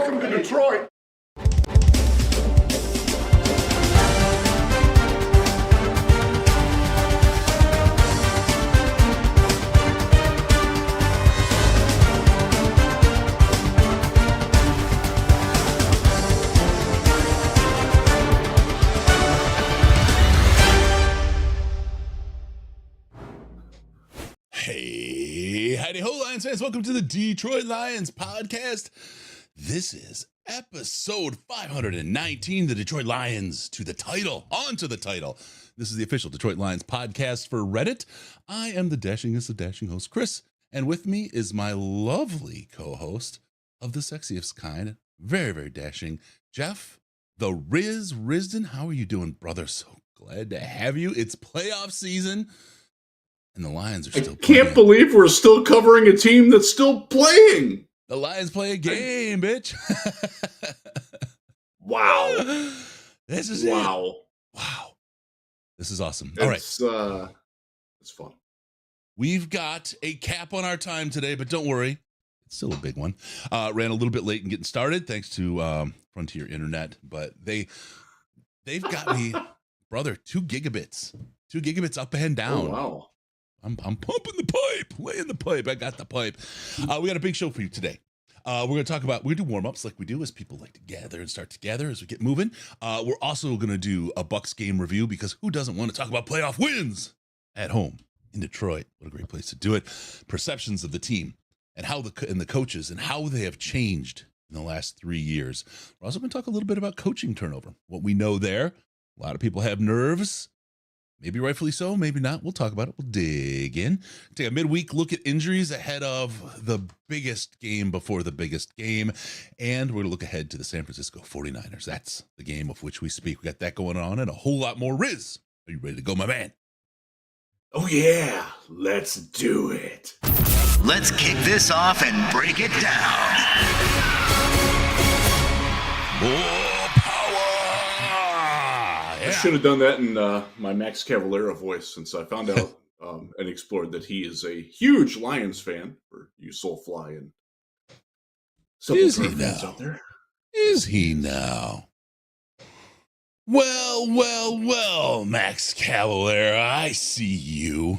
Welcome to Detroit. Hey, howdy ho, Lions fans. Welcome to the Detroit Lions podcast. This is episode 519, the Detroit Lions to the title, on to the title. This is the official Detroit Lions podcast for Reddit. I am the dashingest of dashing hosts, Chris, and with me is my lovely co-host of the sexiest kind, very, very dashing, Jeff, the Riz Risden. How are you doing, brother? So glad to have you. It's playoff season. And the Lions are still I can't believe we're still covering a team that's still playing. The Lions play a game, bitch. Wow. This is wow. it. Wow. This is awesome. All right. It's fun. We've got a cap on our time today, but don't worry. It's still a big one. Ran a little bit late in getting started, thanks to Frontier Internet, but they've got me, brother, 2 gigabits. 2 gigabits up and down. Oh, wow. I'm pumping the pipe, laying the pipe. I got the pipe. We got a big show for you today. We're going to do warm-ups like we do as people like to gather and start together as we get moving. We're also going to do a Bucs game review because who doesn't want to talk about playoff wins at home in Detroit? What a great place to do it. Perceptions of the team and how the coaches and how they have changed in the last 3 years. We're also going to talk a little bit about coaching turnover, what we know there. A lot of people have nerves. Maybe rightfully so, maybe not. We'll talk about it. We'll dig in. Take a midweek look at injuries ahead of the biggest game before the biggest game. And we're going to look ahead to the San Francisco 49ers. That's the game of which we speak. We got that going on and a whole lot more. Riz, are you ready to go, my man? Oh, yeah. Let's do it. Let's kick this off and break it down. More power! I should have done that in my Max Cavalera voice since I found out and explored that he is a huge Lions fan, for you Soulfly and some fans out there. Is he now? Well, Max Cavalera, I see you.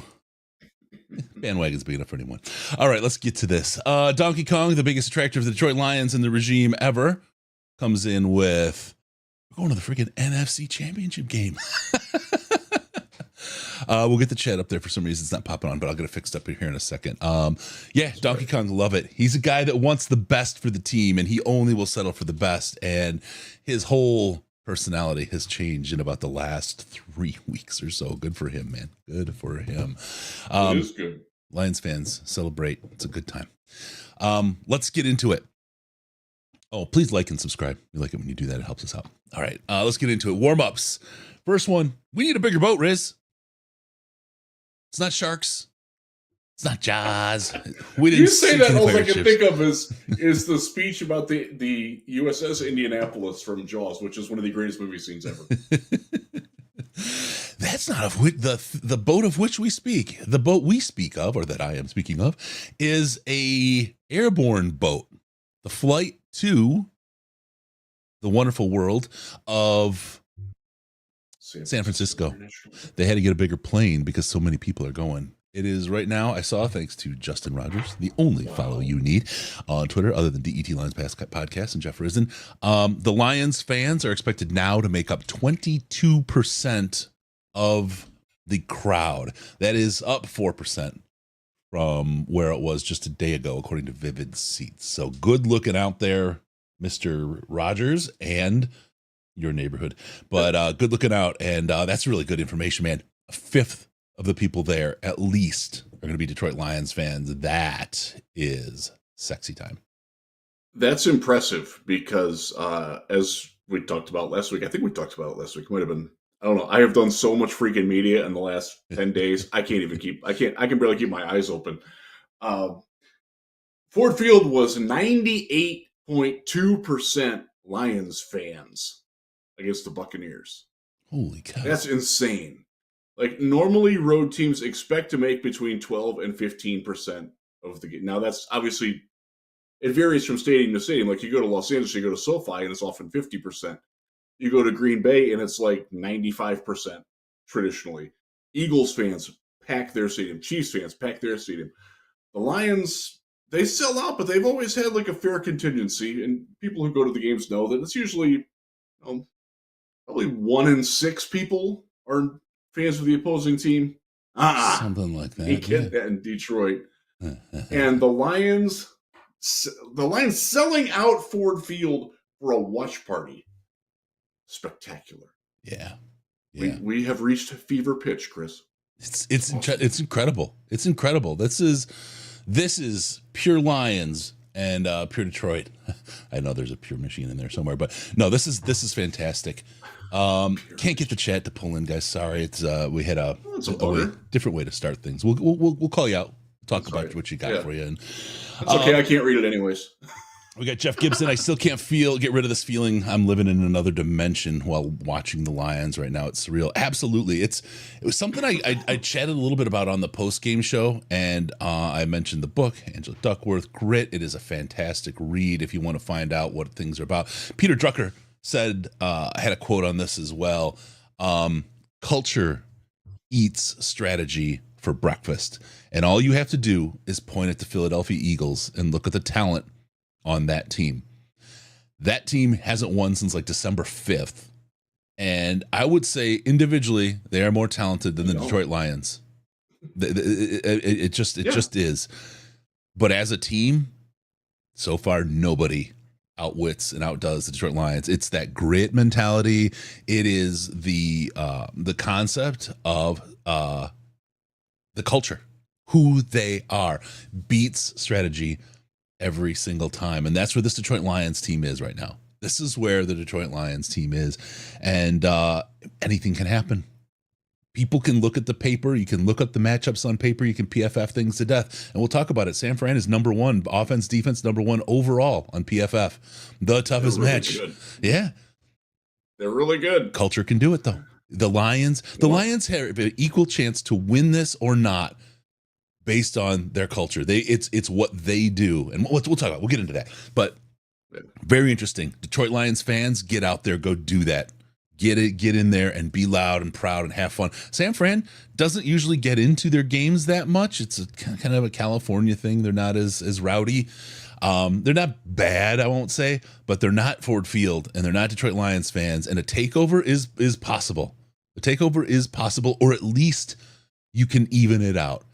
Bandwagon's big enough for anyone. All right, let's get to this. Donkey Kong, the biggest attractor of the Detroit Lions in the regime ever, comes in with, we're going to the freaking NFC Championship game. We'll get the chat up there. For some reason, it's not popping on, but I'll get it fixed up here in a second. Donkey Kong, love it. He's a guy that wants the best for the team, and he only will settle for the best. And his whole personality has changed in about the last 3 weeks or so. Good for him, man. Good for him. It is good. Lions fans, celebrate. It's a good time. Let's get into it. Oh, please like and subscribe. We like it when you do that. It helps us out. All right, let's get into it. Warm-ups. First one, we need a bigger boat, Riz. It's not sharks. It's not Jaws. We didn't You say that, all I can ships. think of is the speech about the USS Indianapolis from Jaws, which is one of the greatest movie scenes ever. That's not the boat of which we speak. The boat we speak of, or that I am speaking of, is a airborne boat. The flight to the wonderful world of San Francisco. They had to get a bigger plane because so many people are going. It is right now, I saw, thanks to Justin Rogers, the only follow you need on Twitter other than DET Lions Podcast and Jeff Risden. The Lions fans are expected now to make up 22% of the crowd. That is up 4% from where it was just a day ago, according to Vivid Seats. So good looking out there, Mr. Rogers and your neighborhood. But good looking out, and that's really good information, man. A fifth of the people there, at least, are going to be Detroit Lions fans. That is sexy time. That's impressive because as we talked about last week, I think we talked about it last week. It might have been, I don't know. I have done so much freaking media in the last 10 days. I can barely keep my eyes open. Ford Field was 98.2% Lions fans against the Buccaneers. Holy cow. That's insane. Like, normally road teams expect to make between 12 and 15% of the game. Now, that's obviously it varies from stadium to stadium. Like you go to Los Angeles, you go to SoFi, and it's often 50%. You go to Green Bay, and it's like 95% traditionally. Eagles fans pack their stadium. Chiefs fans pack their stadium. The Lions, they sell out, but they've always had like a fair contingency. And people who go to the games know that it's usually probably 1 in 6 people are fans of the opposing team. Something like that. You get that in Detroit. And the Lions selling out Ford Field for a watch party. Spectacular. Yeah. We have reached fever pitch, Chris. It's incredible. It's incredible. This is pure Lions and pure Detroit. I know there's a pure machine in there somewhere, but no, this is fantastic. Can't get the chat to pull in, guys. Sorry, it's we had a different way to start things. We'll call you out. Talk about what you got for you. And it's okay. I can't read it anyways. We got Jeff Gibson. I still can't get rid of this feeling I'm living in another dimension while watching the Lions right now. It's surreal. Absolutely. It was something I chatted a little bit about on the post-game show, and I mentioned the book, Angela Duckworth, Grit. It is a fantastic read if you want to find out what things are about. Peter Drucker said, I had a quote on this as well, culture eats strategy for breakfast. And all you have to do is point at the Philadelphia Eagles and look at the talent on that team. That team hasn't won since like December 5th. And I would say individually, they are more talented than the Detroit Lions. It just is. But as a team, so far, nobody outwits and outdoes the Detroit Lions. It's that grit mentality. It is the concept of the culture, who they are, beats strategy every single time. And that's where this Detroit Lions team is right now. This is where the Detroit Lions team is. And anything can happen. People can look at the paper. You can look up the matchups on paper. You can PFF things to death. And we'll talk about it. San Fran is number 1, offense, defense, number 1 overall on PFF. The toughest match. Good. Yeah. They're really good. Culture can do it, though. The Lions have an equal chance to win this or not based on their culture. It's what they do. And we'll talk about, we'll get into that. But very interesting. Detroit Lions fans, get out there, go do that. Get in there and be loud and proud and have fun. San Fran doesn't usually get into their games that much. It's kind of a California thing. They're not as rowdy. They're not bad, I won't say, but they're not Ford Field and they're not Detroit Lions fans. And a takeover is possible. A takeover is possible, or at least you can even it out.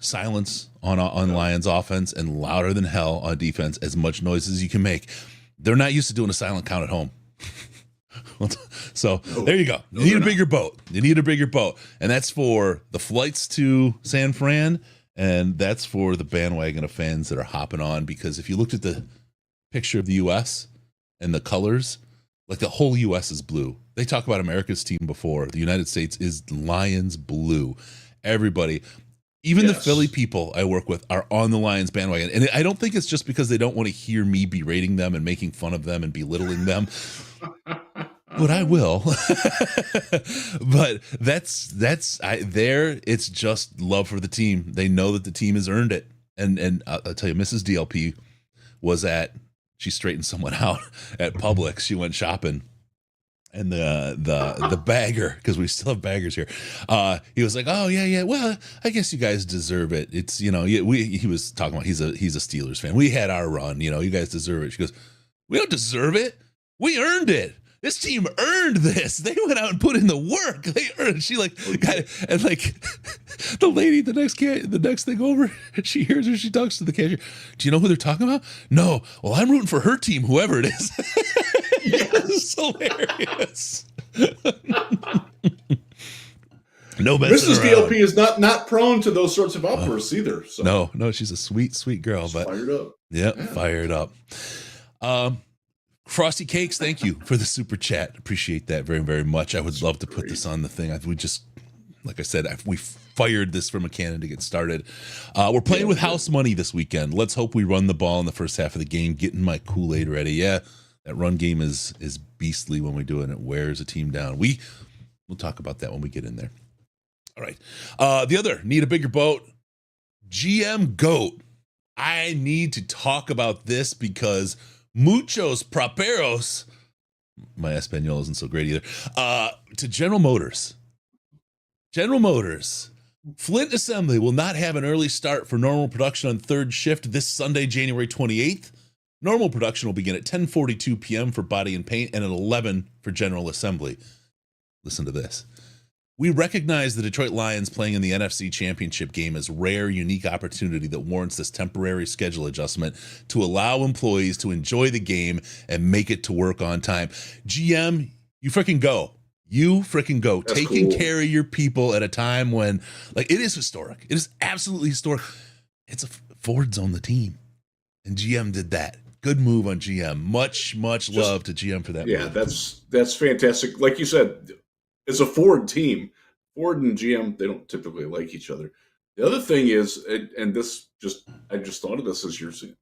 Silence on Lions offense and louder than hell on defense, as much noise as you can make. They're not used to doing a silent count at home. So there you go. You need a bigger boat. You need a bigger boat. And that's for the flights to San Fran, and that's for the bandwagon of fans that are hopping on, because if you looked at the picture of the U.S. and the colors, like the whole U.S. is blue. They talk about America's team before. The United States is Lions blue. Everybody, even the Philly people I work with, are on the Lions bandwagon. And I don't think it's just because they don't want to hear me berating them and making fun of them and belittling them. But I will. But it's just love for the team. They know that the team has earned it. And I'll tell you, Mrs. DLP was she straightened someone out at Publix. She went shopping. And the bagger, because we still have baggers here, he was like, "Oh yeah, well, I guess you guys deserve it. It's he was talking about he's a Steelers fan. We had our run, you guys deserve it." She goes, "We don't deserve it. We earned it. This team earned this. They went out and put in the work. They earned." She and the lady, the next thing over, she hears her. She talks to the cashier. "Do you know who they're talking about?" "No." "Well, I'm rooting for her team, whoever it is." It's hilarious. No, Mrs. DLP is not prone to those sorts of outbursts either. So. No, she's a sweet girl. But fired up. Yeah, fired up. Frosty Cakes, thank you for the super chat. Appreciate that very, very much. I would love to put this on the thing. We just, like I said, we fired this from a cannon to get started. We're playing with house money this weekend. Let's hope we run the ball in the first half of the game, getting my Kool-Aid ready. Yeah, that run game is beastly when we do it, and it wears a team down. We'll talk about that when we get in there. All right. The other, need a bigger boat. GM GOAT. I need to talk about this because muchos properos, my Espanol isn't so great either, to General Motors. General Motors. Flint Assembly will not have an early start for normal production on third shift this Sunday, January 28th. Normal production will begin at 10:42 p.m. for body and paint and at 11 for General Assembly. Listen to this. We recognize the Detroit Lions playing in the NFC Championship game as rare, unique opportunity that warrants this temporary schedule adjustment to allow employees to enjoy the game and make it to work on time. GM, you freaking go. You freaking go. That's Taking cool. care of your people at a time when, like, it is historic. It is absolutely historic. It's Ford's on the team. And GM did that. Good move on GM. Much love to GM for that Yeah, move. that's fantastic. Like you said, it's a Ford team. Ford and GM, they don't typically like each other. The other thing is, and I just thought of this as you're seeing.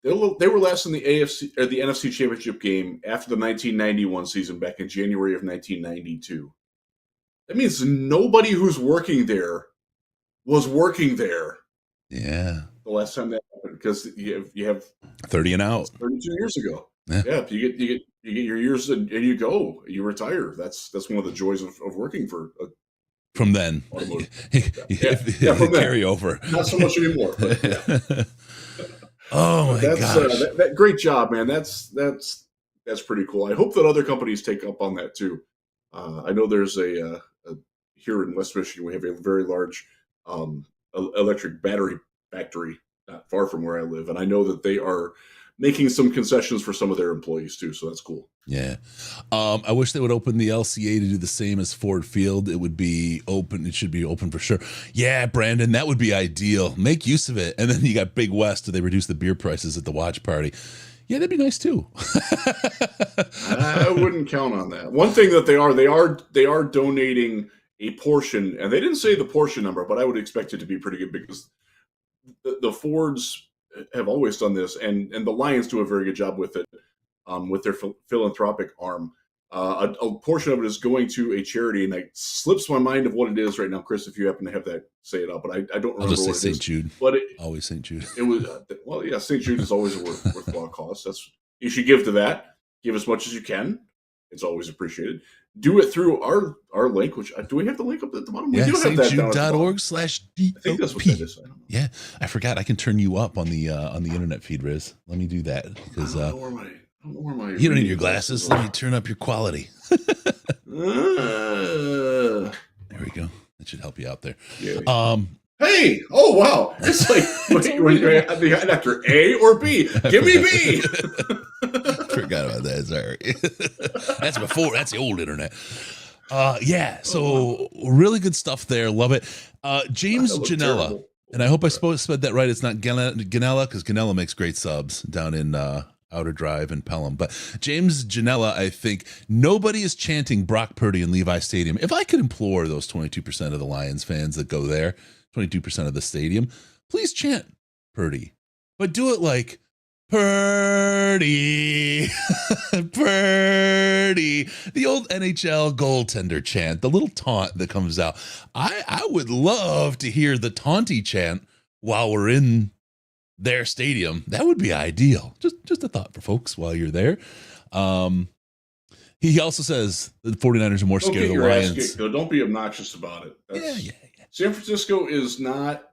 They were last in the AFC or the NFC Championship game after the 1991 season back in January of 1992. That means nobody who's working there was working there. Yeah. The last time that happened, because you have 30 and out. 32 years ago. Yeah. You get your years and you go, you retire. That's one of the joys of working for a from then. automotive. From carry over. Not so much anymore. But yeah. Oh my gosh. That great job, man. That's pretty cool. I hope that other companies take up on that too. I know there's a here in West Michigan, we have a very large electric battery factory not far from where I live, and I know that they are making some concessions for some of their employees too. So that's cool. Yeah. I wish they would open the LCA to do the same as Ford Field. It would be open. It should be open for sure. Yeah, Brandon, that would be ideal. Make use of it. And then you got Big West. They reduce the beer prices at the watch party. Yeah, that'd be nice too. I wouldn't count on that. One thing that they are donating a portion, and they didn't say the portion number, but I would expect it to be pretty good because the Fords have always done this, and the Lions do a very good job with it, with their philanthropic arm. A portion of it is going to a charity, and it slips my mind of what it is right now, Chris. If you happen to have that, say it out. But I don't remember. I'll just say what it St. is. Jude. But always St. Jude. It was well, yeah. St. Jude is always a worthwhile cause. You should give to that. Give as much as you can. It's always appreciated. Do it through our link, which do we have the link up at the bottom? Yeah, we do have that down at the bottom. stjude.org/DOP. I think that's what that is. I don't know. Yeah, I forgot I can turn you up on the internet feed, Riz. Let me do that because I don't know where my you don't need your glasses. Let me turn up your quality. There we go. That should help you out there. Yeah. Hey! Oh wow! It's like when you're after A or B. Give me B. Forgot about that. Sorry. That's the old internet. Yeah. So really good stuff there. Love it. James Janella. Terrible. And I hope I said that right. It's not Ganella because Ganella makes great subs down in Outer Drive and Pelham. But James Janella, I think nobody is chanting Brock Purdy in Levi Stadium. If I could implore those 22% of the Lions fans that go there, 22% of the stadium, please chant Purdy. But do it like Purdy, Purdy, the old NHL goaltender chant, the little taunt that comes out. I would love to hear the taunty chant while we're in their stadium. That would be ideal. Just a thought for folks while you're there. He also says the 49ers are more scared of the Lions. Don't be obnoxious about it. Yeah. San Francisco is not.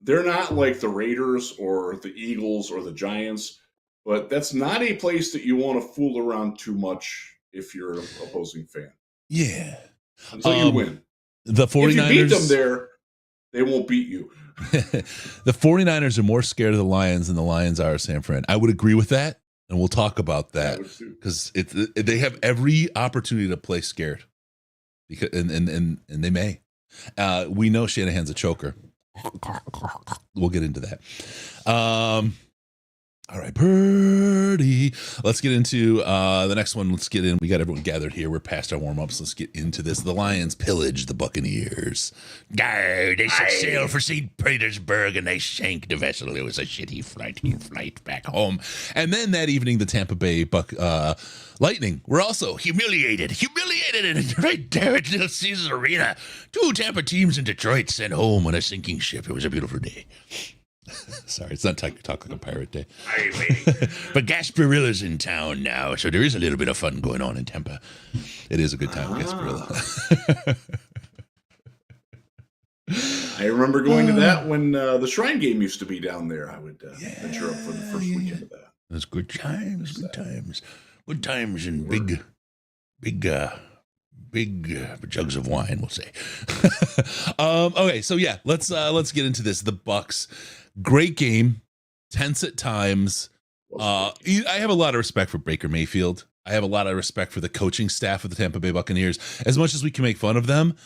They're not like the Raiders or the Eagles or the Giants, but that's not a place that you want to fool around too much if you're an opposing fan. Yeah. Until you win. The 49ers, if you beat them there, they won't beat you. The 49ers are more scared of the Lions than the Lions are of San Fran. I would agree with that, and we'll talk about that because they have every opportunity to play scared, because and they may. We know Shanahan's a choker. We'll get into that. All right, Purdy. Let's get into the next one. Let's get in. We got everyone gathered here. We're past our warm-ups. Let's get into this. The Lions pillaged the Buccaneers. They set sail for St. Petersburg, and they sank the vessel. It was a shitty flight back home. And then that evening, the Tampa Bay Lightning were also humiliated right there at Little Caesars Arena. 2 Tampa teams in Detroit sent home on a sinking ship. It was a beautiful day. Sorry, it's not Talk Like a Pirate Day. Hey, waiting. But Gasparilla's in town now, so there is a little bit of fun going on in Tampa. It is a good time with Gasparilla. I remember going to that when the Shrine game used to be down there. I would venture up for the first weekend of that. It was good times, good times. Good times and big jugs of wine, we'll say. Okay, so yeah, let's get into this. The Bucs, great game, tense at times. I have a lot of respect for Baker Mayfield. I have a lot of respect for the coaching staff of the Tampa Bay Buccaneers. As much as we can make fun of them,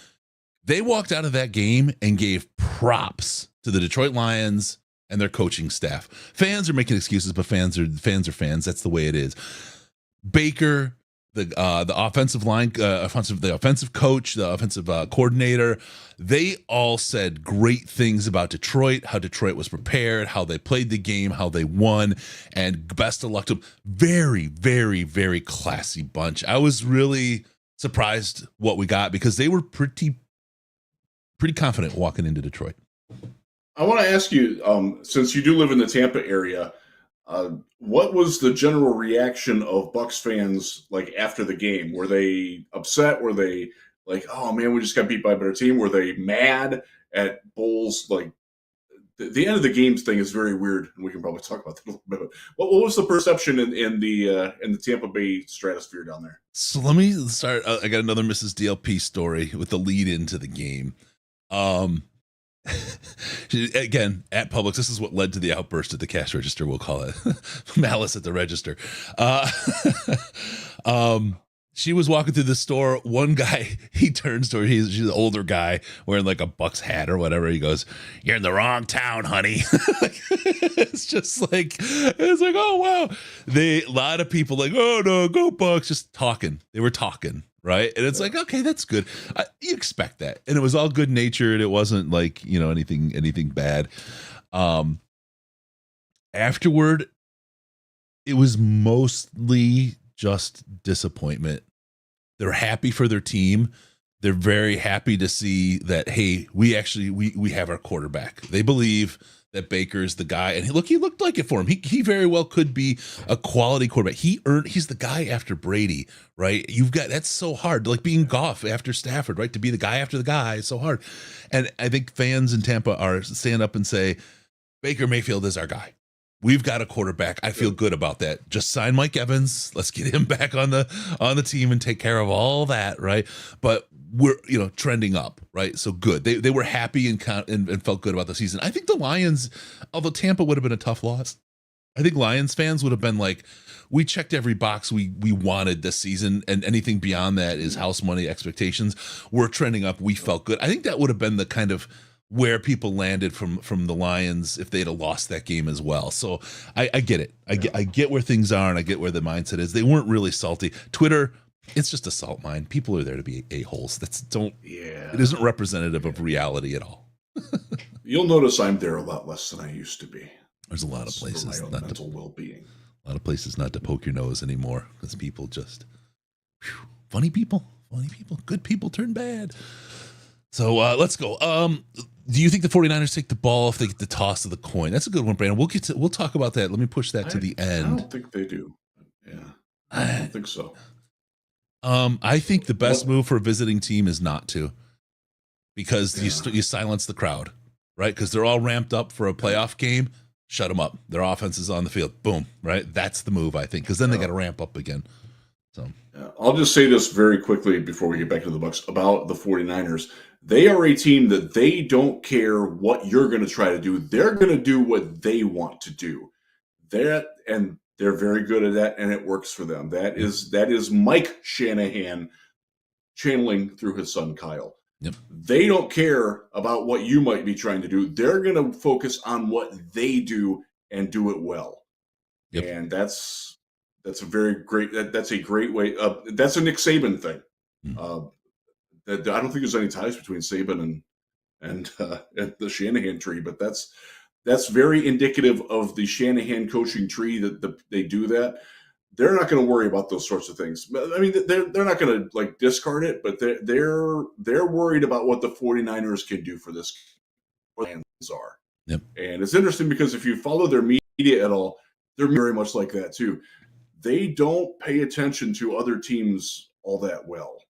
they walked out of that game and gave props to the Detroit Lions and their coaching staff. Fans are making excuses, but fans are fans. That's the way it is. Baker, the offensive line, the offensive coach, the offensive coordinator, they all said great things about Detroit, how Detroit was prepared, how they played the game, how they won, and best of luck to them. Very, very, very classy bunch. I was really surprised what we got because they were pretty confident walking into Detroit. I want to ask you, since you do live in the Tampa area, what was the general reaction of Bucs fans like after the game? Were they upset? Were they like, "Oh man, we just got beat by a better team"? Were they mad at Bowles? Like the end of the games thing is very weird, and we can probably talk about that a little bit. What was the perception in the Tampa Bay stratosphere down there? So let me start. I got another Mrs. DLP story with the lead into the game. Again, at Publix, this is what led to the outburst at the cash register, we'll call it. Malice at the register. She was walking through the store. One guy, he turns to her. She's an older guy wearing like a Bucks hat or whatever. He goes, "You're in the wrong town, honey." It's like, oh, wow. A lot of people like, "Oh, no, go Bucks." Just talking. They were talking. Right. And it's like, okay, that's good. You expect that. And it was all good natured. It wasn't like, anything bad. Afterward, it was mostly just disappointment. They're happy for their team. They're very happy to see that, hey, we have our quarterback. They believe that Baker's the guy, and he looked like it for him. He very well could be a quality quarterback. He's the guy after Brady, right? That's so hard, like being Goff after Stafford, right? To be the guy after the guy is so hard. And I think fans in Tampa are stand up and say, Baker Mayfield is our guy. We've got a quarterback. I feel good about that. Just sign Mike Evans. Let's get him back on the team and take care of all that, right? But we're trending up, right? So good. They were happy and felt good about the season. I think the Lions, although Tampa would have been a tough loss, I think Lions fans would have been like, we checked every box we wanted this season, and anything beyond that is house money expectations. We're trending up. We felt good. I think that would have been the kind of where people landed from the Lions if they'd have lost that game as well. So I get it. I get where things are, and I get where the mindset is. They weren't really salty. Twitter, it's just a salt mine. People are there to be a-holes. It isn't representative of reality at all. You'll notice I'm there a lot less than I used to be. There's a lot of places for my own mental well-being. A lot of places not to poke your nose anymore because people just funny people, good people turn bad. So let's go. Do you think the 49ers take the ball if they get the toss of the coin? That's a good one, Brandon. We'll talk about that. Let me push that to the end. I don't think they do. Yeah, I don't think so. I think the best move for a visiting team is not to, because you silence the crowd, right? Because they're all ramped up for a playoff game. Shut them up. Their offense is on the field. Boom, right? That's the move, I think, because then they got to ramp up again. So I'll just say this very quickly before we get back to the Bucs about the 49ers. They are a team that they don't care what you're going to try to do. They're going to do what they want to do. They're very good at that, and it works for them. That is Mike Shanahan channeling through his son Kyle. Yep. They don't care about what you might be trying to do. They're going to focus on what they do and do it well. Yep. And that's a very great. That's a great way. That's a Nick Saban thing. I don't think there's any ties between Saban and the Shanahan tree, but that's very indicative of the Shanahan coaching tree that they do that. They're not going to worry about those sorts of things. I mean, they're not going to like discard it, but they're worried about what the 49ers can do for this. Plans are. Yep. And it's interesting because if you follow their media at all, they're very much like that too. They don't pay attention to other teams all that well.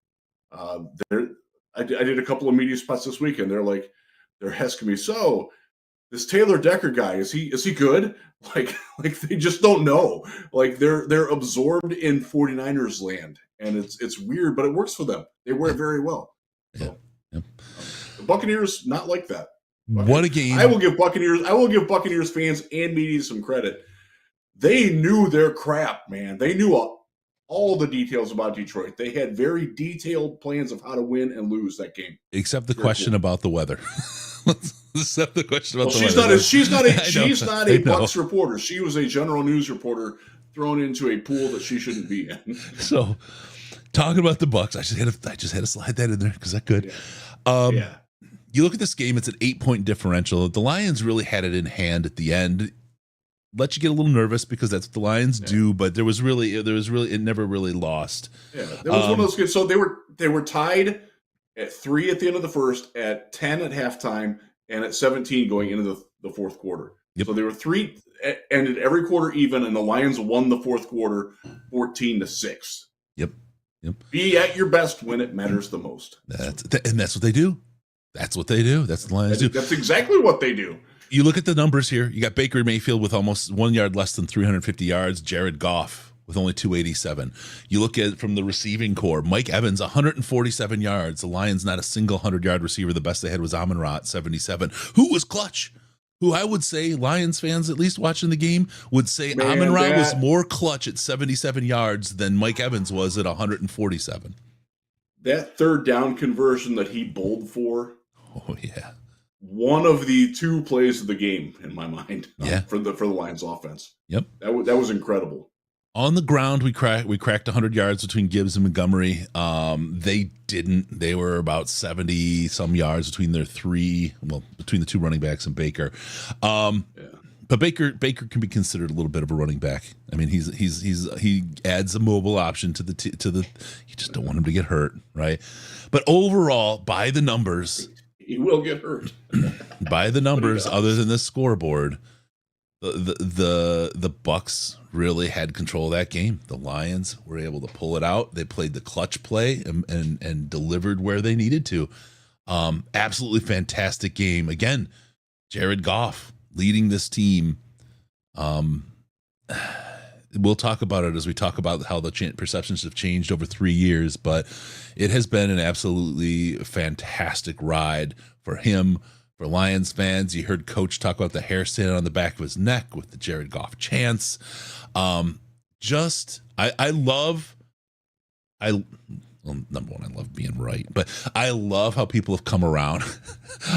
I did a couple of media spots this week, and they're asking me, so this Taylor Decker guy, is he good? Like they just don't know. Like they're absorbed in 49ers land, and it's weird, but it works for them. They wear it very well. So, yeah. The Buccaneers not like that. What a game! I will give Buccaneers fans and media some credit. They knew their crap, man. They knew all the details about Detroit. They had very detailed plans of how to win and lose that game. Except the question about the weather. Except the question about the weather. She's not a know. Bucs reporter. She was a general news reporter thrown into a pool that she shouldn't be in. So, talking about the Bucs, I just had to slide that in there because I could. Yeah. You look at this game; it's an 8-point differential. The Lions really had it in hand at the end. Let you get a little nervous because that's what the Lions do, but it never really lost. Yeah, there was one of those games. So they were tied at 3 at the end of the first, at 10 at halftime, and at 17 going into the fourth quarter. Yep. So they were 3 ended every quarter even, and the Lions won the fourth quarter 14-6. Yep. Be at your best when it matters the most. That's what they do. That's what they do. That's what the Lions do. That's exactly what they do. You look at the numbers here. You got Baker Mayfield with almost 1 yard less than 350 yards. Jared Goff with only 287. You look at from the receiving core. Mike Evans, 147 yards. The Lions not a single 100-yard receiver. The best they had was Amon-Ra at 77, who was clutch. Who I would say Lions fans, at least watching the game, would say Amon-Ra was more clutch at 77 yards than Mike Evans was at 147. That third down conversion that he bowled for. Oh yeah. One of the 2 plays of the game in my mind. Yeah. For the Lions offense. Yep. That was incredible. On the ground, we cracked 100 yards between Gibbs and Montgomery. They didn't. They were about 70 some yards between between the 2 running backs and Baker. But Baker can be considered a little bit of a running back. I mean, he adds a mobile option to the. You just don't want him to get hurt, right? But overall, by the numbers, he will get hurt. By the numbers, other than the scoreboard, the Bucs really had control of that game. The Lions were able to pull it out. They played the clutch play and delivered where they needed to. Absolutely fantastic game. Again, Jared Goff leading this team. We'll talk about it as we talk about how the perceptions have changed over 3 years, but it has been an absolutely fantastic ride for him. For Lions fans, you heard Coach talk about the hair standing on the back of his neck with the Jared Goff chants. Number one, I love being right, but I love how people have come around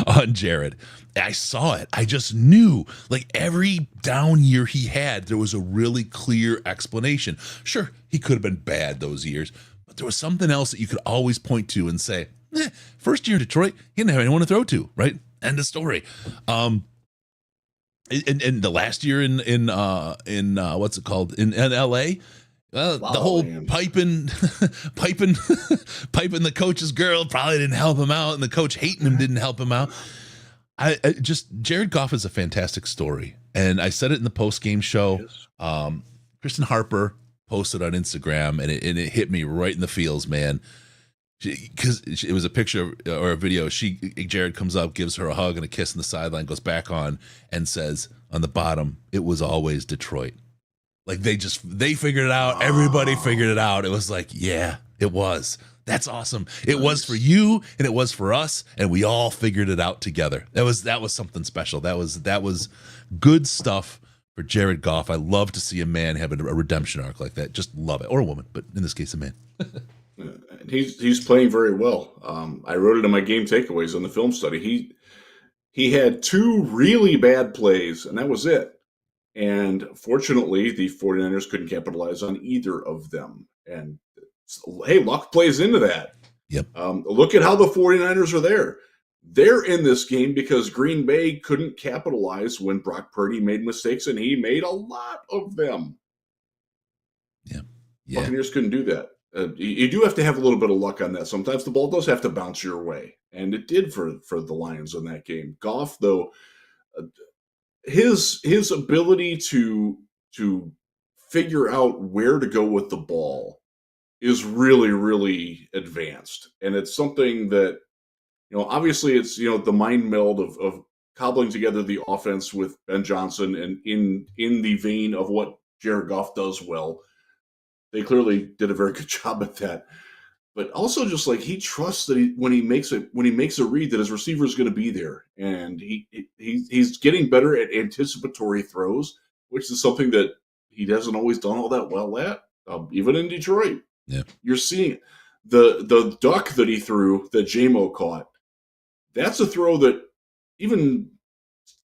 on Jared. I saw it. I just knew, like, every down year he had, there was a really clear explanation. Sure, he could have been bad those years, but there was something else that you could always point to and say, first year in Detroit, he didn't have anyone to throw to, right? End of story. And the last year in what's it called in LA, the whole piping the coach's girl probably didn't help him out, and the coach hating him didn't help him out. Jared Goff is a fantastic story, and I said it in the post game show. Kristen Harper posted on Instagram, and it hit me right in the feels, man. Because it was a picture or a video. Jared comes up, gives her a hug and a kiss on the sideline, goes back on and says on the bottom, "It was always Detroit." Like they figured it out. Everybody figured it out. It was like, yeah, it was. That's awesome. It was for you and it was for us, and we all figured it out together. That was something special. That was good stuff for Jared Goff. I love to see a man have a redemption arc like that. Just love it. Or a woman, but in this case, a man. He's playing very well. I wrote it in my game takeaways on the film study. He had 2 really bad plays, and that was it. And fortunately, the 49ers couldn't capitalize on either of them. And hey, luck plays into that. Yep. Look at how the 49ers are there. They're in this game because Green Bay couldn't capitalize when Brock Purdy made mistakes, and he made a lot of them. Yeah. Buccaneers couldn't do that. You do have to have a little bit of luck on that. Sometimes the ball does have to bounce your way, and it did for the Lions in that game. Goff, though, His ability to figure out where to go with the ball is really, really advanced. And it's something that, obviously it's, the mind meld of cobbling together the offense with Ben Johnson and in the vein of what Jared Goff does well. They clearly did a very good job at that. But also just like he trusts that when he makes a read that his receiver is going to be there. And he's getting better at anticipatory throws, which is something that he hasn't always done all that well at, even in Detroit. Yeah. You're seeing the duck that he threw that J-Mo caught. That's a throw that even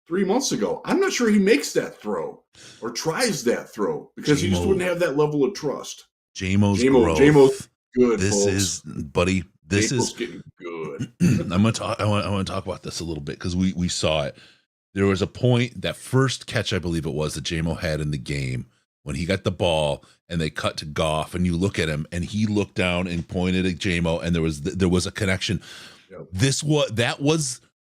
3 months ago, I'm not sure he makes that throw or tries that throw because he just wouldn't have that level of trust. J-Mo's growth. J-Mo's good. This folks. is, buddy. This J-Mo's is getting good. I'm gonna talk. I want to talk about this a little bit because we saw it. There was a point, that first catch, I believe it was, that J-Mo had in the game when he got the ball and they cut to Goff, and you look at him and he looked down and pointed at J-Mo, and there was a connection. Yep.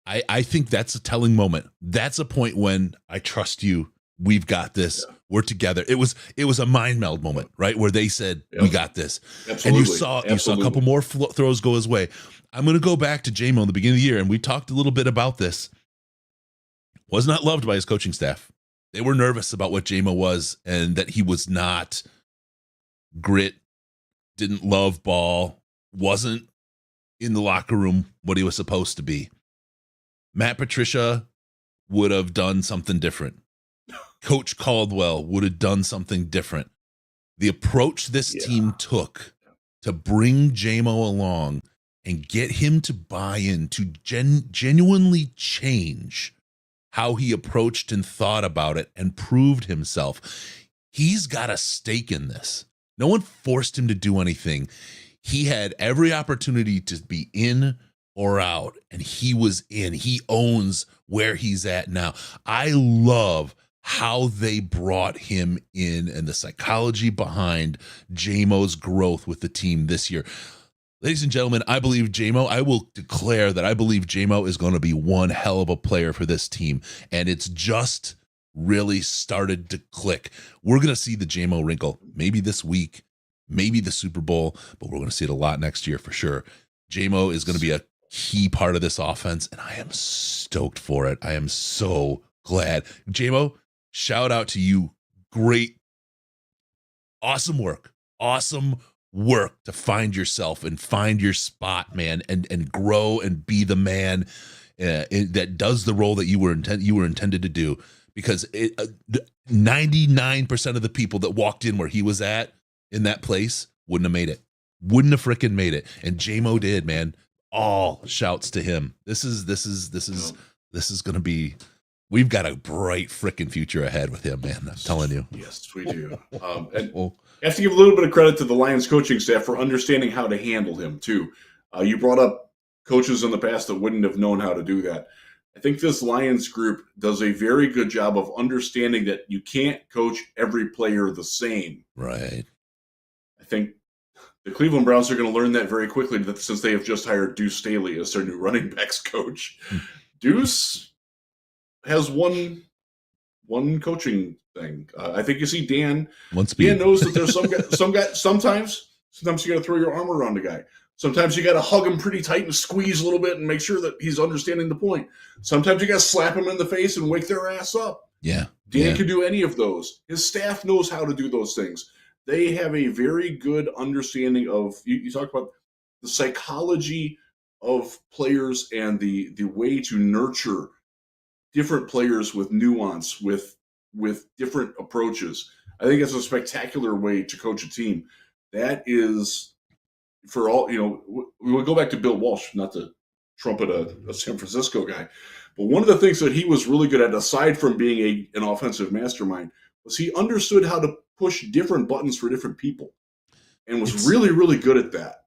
I think that's a telling moment. That's a point when I trust you. We've got this. Yeah. We're together. It was a mind meld moment, right? Where they said, we got this. Absolutely. And you saw a couple more throws go his way. I'm going to go back to J-Mo in the beginning of the year, and we talked a little bit about this. Was not loved by his coaching staff. They were nervous about what J-Mo was and that he was not grit, didn't love ball, wasn't in the locker room what he was supposed to be. Matt Patricia would have done something different. Coach Caldwell would have done something different. The approach this team took to bring J-Mo along and get him to buy in, to genuinely change how he approached and thought about it and proved himself. He's got a stake in this. No one forced him to do anything. He had every opportunity to be in or out, and he was in. He owns where he's at now. I love how they brought him in and the psychology behind J-Mo's growth with the team this year. Ladies and gentlemen, I believe J-Mo, I will declare that I believe J-Mo is going to be one hell of a player for this team, and it's just really started to click. We're going to see the J-Mo wrinkle maybe this week, maybe the Super Bowl, but we're going to see it a lot next year for sure. J-Mo is going to be a key part of this offense, and I am stoked for it. I am so glad. J-Mo, shout out to you. Great, awesome work to find yourself and find your spot, man, and grow and be the man that does the role that you were intended to do. Because 99% of the people that walked in where he was at in that place wouldn't have made it. Wouldn't have freaking made it. And J-Mo did, man. All shouts to him. This is going to be. We've got a bright freaking future ahead with him, man. I'm telling you. Yes, we do. And I have to give a little bit of credit to the Lions coaching staff for understanding how to handle him, too. You brought up coaches in the past that wouldn't have known how to do that. I think this Lions group does a very good job of understanding that you can't coach every player the same. Right. I think the Cleveland Browns are going to learn that very quickly since they have just hired Deuce Staley as their new running backs coach. Deuce has one coaching thing. I think you see Dan. Dan knows that there's some guy. Sometimes you got to throw your arm around the guy. Sometimes you got to hug him pretty tight and squeeze a little bit and make sure that he's understanding the point. Sometimes you got to slap him in the face and wake their ass up. Yeah. Dan can do any of those. His staff knows how to do those things. They have a very good understanding of. You talk about the psychology of players and the way to nurture different players with nuance, with different approaches. I think it's a spectacular way to coach a team. That is, for all, we will go back to Bill Walsh, not to trumpet a San Francisco guy, but one of the things that he was really good at, aside from being an offensive mastermind, was he understood how to push different buttons for different people and was really, really good at that.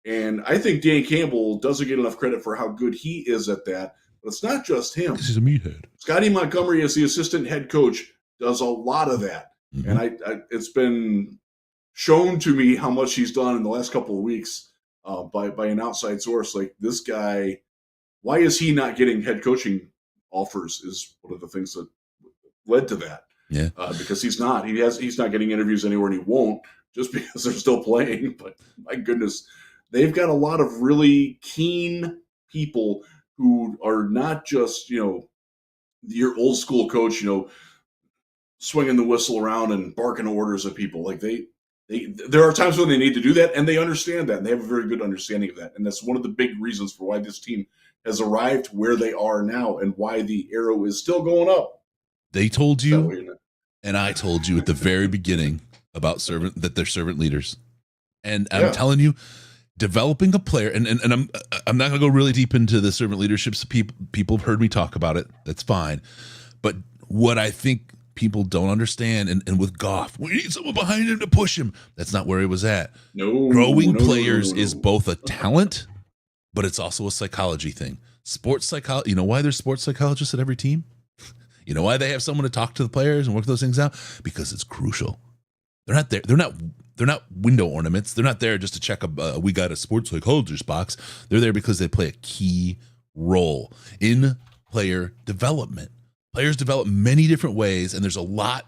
And I think Dan Campbell doesn't get enough credit for how good he is at that. But it's not just him. He's a meathead. Scotty Montgomery, as the assistant head coach, does a lot of that. Mm-hmm. And I it's been shown to me how much he's done in the last couple of weeks by an outside source. Like, this guy, why is he not getting head coaching offers is one of the things that led to that. Yeah. Because he's not getting interviews anywhere, and he won't just because they're still playing. But my goodness, they've got a lot of really keen people who are not just, your old school coach, swinging the whistle around and barking orders at people. Like there are times when they need to do that, and they understand that, and they have a very good understanding of that. And that's one of the big reasons for why this team has arrived where they are now and why the arrow is still going up. They told you, and I told you at the very beginning about that they're servant leaders. And I'm telling you, developing a player, and I'm not going to go really deep into the servant leadership. People have heard me talk about it. That's fine. But what I think people don't understand, and with Goff, we need someone behind him to push him. That's not where he was at. Growing players is both a talent, but it's also a psychology thing. Sports psychology. You know why there's sports psychologists at every team? You know why they have someone to talk to the players and work those things out? Because it's crucial. They're not there. They're not window ornaments. They're not there just to check we got a sports psychologist box. They're there because they play a key role in player development. Players develop many different ways, and there's a lot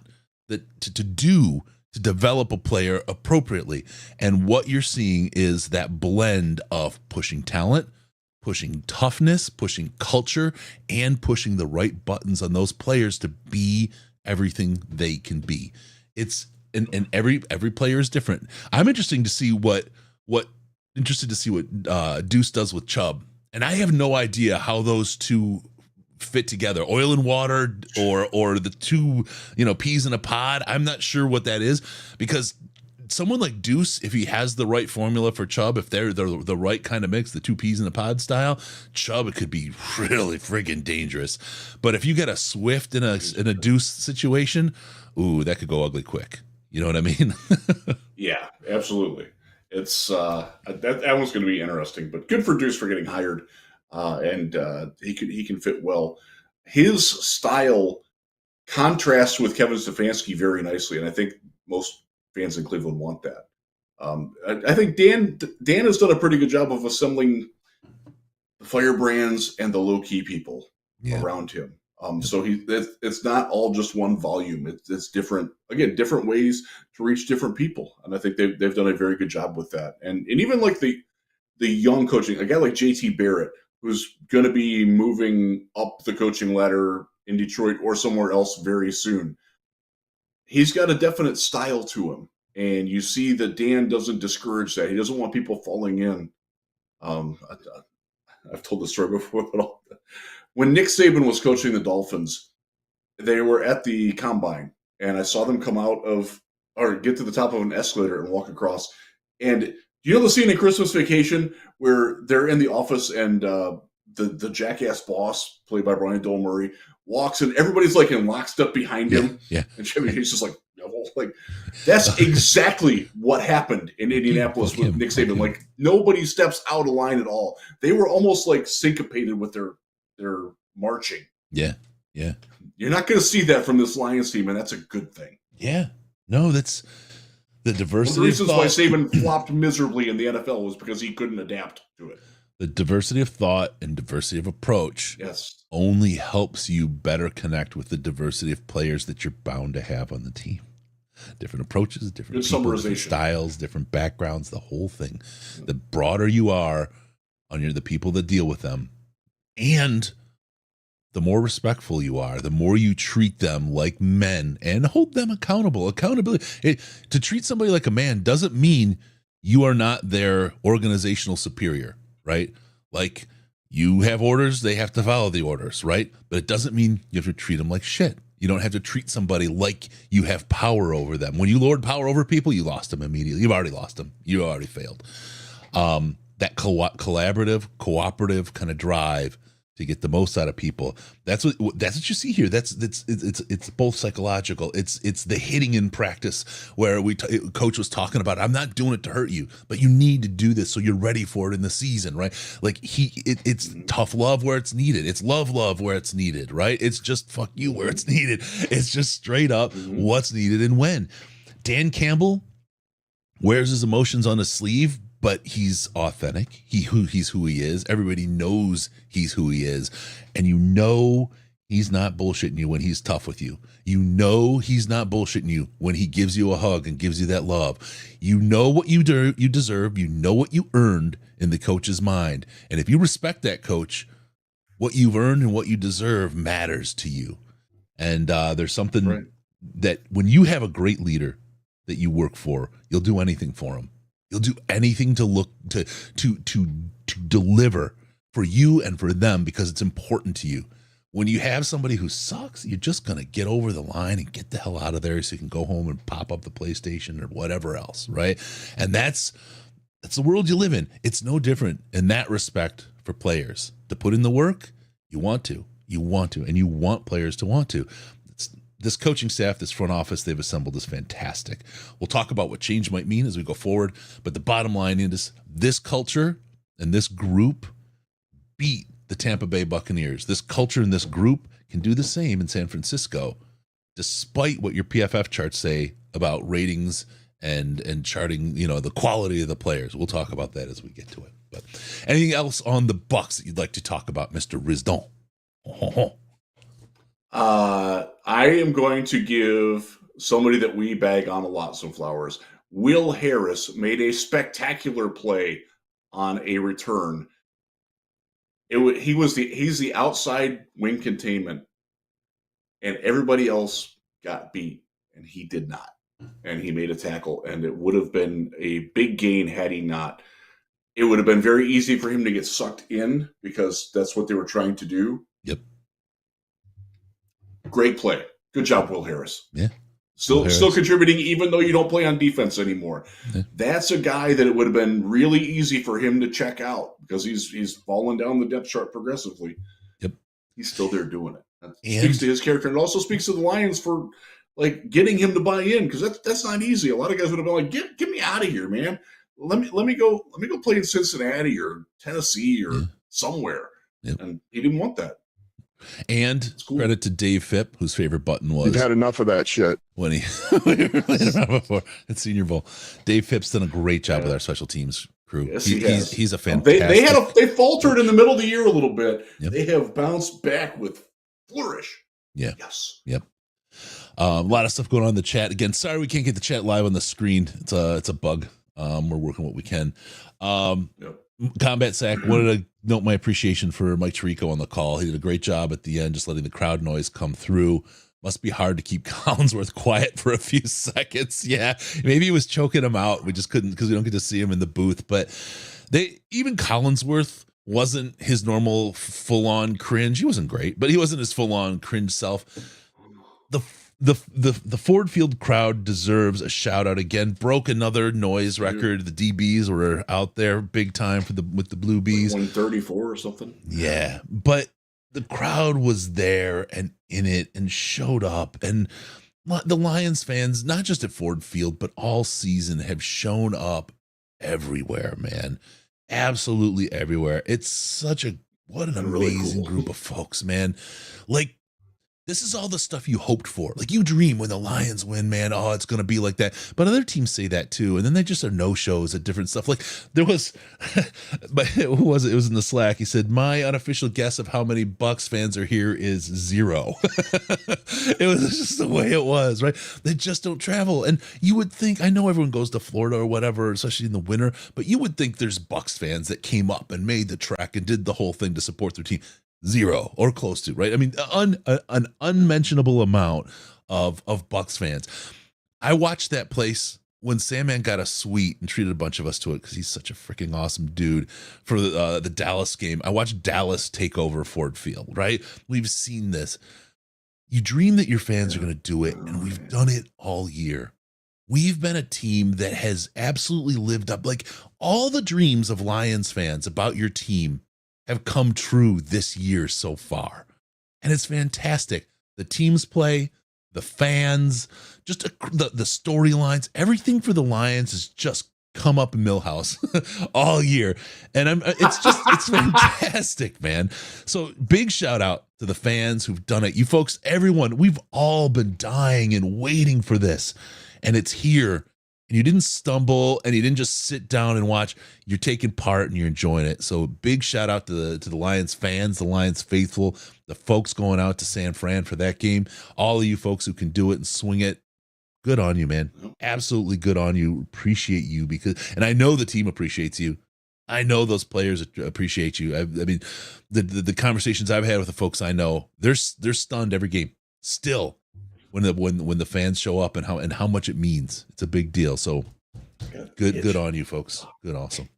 that to do to develop a player appropriately. And what you're seeing is that blend of pushing talent, pushing toughness, pushing culture, and pushing the right buttons on those players to be everything they can be. It's and every player is different. I'm interested to see what Deuce does with Chubb, and I have no idea how those two fit together. Oil and water, or the two, peas in a pod. I'm not sure what that is, because someone like Deuce, if he has the right formula for Chubb, if they're the right kind of mix, the two peas in a pod style, Chubb, it could be really friggin' dangerous. But if you get a Swift in a Deuce situation, ooh, that could go ugly quick. You know what I mean? Yeah, absolutely. It's that one's going to be interesting, but good for Deuce for getting hired, and he can fit well. His style contrasts with Kevin Stefanski very nicely, and I think most fans in Cleveland want that. I think Dan has done a pretty good job of assembling the firebrands and the low key people around him. So it's not all just one volume. It's different ways to reach different people, and I think they've done a very good job with that. And even like the young coaching, a guy like JT Barrett, who's going to be moving up the coaching ladder in Detroit or somewhere else very soon. He's got a definite style to him, and you see that Dan doesn't discourage that. He doesn't want people falling in. I've told this story before, but when Nick Saban was coaching the Dolphins, they were at the combine, and I saw them come out or get to the top of an escalator and walk across. And the scene in Christmas Vacation where they're in the office and the jackass boss, played by Brian Doyle Murray, walks and everybody's like in lockstep behind him. Yeah. And he's just like that's exactly what happened in Indianapolis with Nick Saban. Like, nobody steps out of line at all. They were almost like syncopated with their marching. Yeah. Yeah. You're not going to see that from this Lions team, and that's a good thing. Yeah. No, that's the diversity. One of the reasons why Saban flopped miserably in the NFL was because he couldn't adapt to it. The diversity of thought and diversity of approach only helps you better connect with the diversity of players that you're bound to have on the team. Different approaches, different people, different styles, different backgrounds, the whole thing. The broader you are on the people that deal with them, and the more respectful you are, the more you treat them like men and hold them accountable. Accountability. To treat somebody like a man doesn't mean you are not their organizational superior, right? Like, you have orders, they have to follow the orders, right? But it doesn't mean you have to treat them like shit. You don't have to treat somebody like you have power over them. When you lord power over people, you lost them immediately. You've already lost them. You already failed. That collaborative, cooperative kind of drive to get the most out of people. That's what you see here. It's both psychological. It's the hitting in practice where coach was talking about, I'm not doing it to hurt you, but you need to do this so you're ready for it in the season, right? Like it's tough love where it's needed. It's love where it's needed, right? It's just fuck you where it's needed. It's just straight up what's needed and when. Dan Campbell wears his emotions on his sleeve, but he's authentic. He's who he is. Everybody knows he's who he is. And he's not bullshitting you when he's tough with you. You know he's not bullshitting you when he gives you a hug and gives you that love. You know what you deserve. You know what you earned in the coach's mind. And if you respect that coach, what you've earned and what you deserve matters to you. And there's something that when you have a great leader that you work for, you'll do anything for him. You'll do anything to deliver for you and for them because it's important to you. When you have somebody who sucks, you're just going to get over the line and get the hell out of there so you can go home and pop up the PlayStation or whatever else, right? And that's the world you live in. It's no different in that respect for players. To put in the work, you want to, and you want players to want to. This coaching staff, this front office they've assembled is fantastic. We'll talk about what change might mean as we go forward, but the bottom line is this culture and this group beat the Tampa Bay Buccaneers. This culture and this group can do the same in San Francisco, despite what your PFF charts say about ratings and charting, the quality of the players. We'll talk about that as we get to it. But anything else on the Bucs that you'd like to talk about, Mr. Risdon? I am going to give somebody that we bag on a lot some flowers. Will Harris made a spectacular play on a return. He's the outside wing containment, and everybody else got beat, and he did not. And he made a tackle, and it would have been a big gain had he not. It would have been very easy for him to get sucked in because that's what they were trying to do. Yep. Great play. Good job, Will Harris. Yeah. Still contributing, even though you don't play on defense anymore. Yeah. That's a guy that it would have been really easy for him to check out because he's fallen down the depth chart progressively. Yep. He's still there doing it. That speaks to his character, and it also speaks to the Lions for getting him to buy in because that's not easy. A lot of guys would have been like, "Get me out of here, man. Let me go play in Cincinnati or Tennessee or somewhere." Yep. And he didn't want that. And credit to Dave Phipp, whose favorite button was. You've had enough of that shit. When we were playing around before at Senior Bowl. Dave Phipp's done a great job with our special teams crew. Yes, he's a fantastic. They faltered in the middle of the year a little bit. Yep. They have bounced back with flourish. Yeah. Yes. Yep. A lot of stuff going on in the chat. Again, sorry we can't get the chat live on the screen. It's a bug. We're working what we can. Yep. Combat Sack, wanted to note my appreciation for Mike Tirico on the call. He did a great job at the end, just letting the crowd noise come through. Must be hard to keep Collinsworth quiet for a few seconds. Yeah, maybe he was choking him out. We just couldn't because we don't get to see him in the booth. But even Collinsworth wasn't his normal full-on cringe. He wasn't great, but he wasn't his full-on cringe self. The Ford Field crowd deserves a shout out again. Broke another noise record. The DBs were out there big time with the Blue Bees. 134 or something. Yeah, but the crowd was there and in it and showed up. And the Lions fans, not just at Ford Field, but all season, have shown up everywhere, man. Absolutely everywhere. It's what an amazing really cool group of folks, man. This is all the stuff you hoped for. You dream when the Lions win, man. Oh, it's going to be like that. But other teams say that too. And then they just are no-shows at different stuff. There was, but who was it? It was in the Slack. He said, my unofficial guess of how many Bucs fans are here is 0. It was just the way it was, right? They just don't travel. And you would think, I know everyone goes to Florida or whatever, especially in the winter, but you would think there's Bucs fans that came up and made the trek and did the whole thing to support their team. 0 or close to, right? I mean, an unmentionable amount of Bucs fans. I watched that place when Sandman got a suite and treated a bunch of us to it because he's such a freaking awesome dude for the Dallas game. I watched Dallas take over Ford Field, right? We've seen this. You dream that your fans are going to do it, and we've done it all year. We've been a team that has absolutely lived up. All the dreams of Lions fans about your team have come true this year so far. And it's fantastic. The teams play, the fans, just the storylines, everything for the Lions has just come up in Millhouse all year. And it's fantastic, man. So big shout out to the fans who've done it. You folks, everyone, we've all been dying and waiting for this. And it's here. and you didn't stumble, and you didn't just sit down and watch. You're taking part and you're enjoying it. So big shout out to the Lions fans, the Lions faithful, the folks going out to San Fran for that game. All of you folks who can do it and swing it. Good on you, man. Absolutely good on you. Appreciate you and I know the team appreciates you. I know those players appreciate you. I mean, the conversations I've had with the folks I know, they're stunned every game. Still, when the fans show up and how much it means, it's a big deal. So good on you, folks. Good, awesome.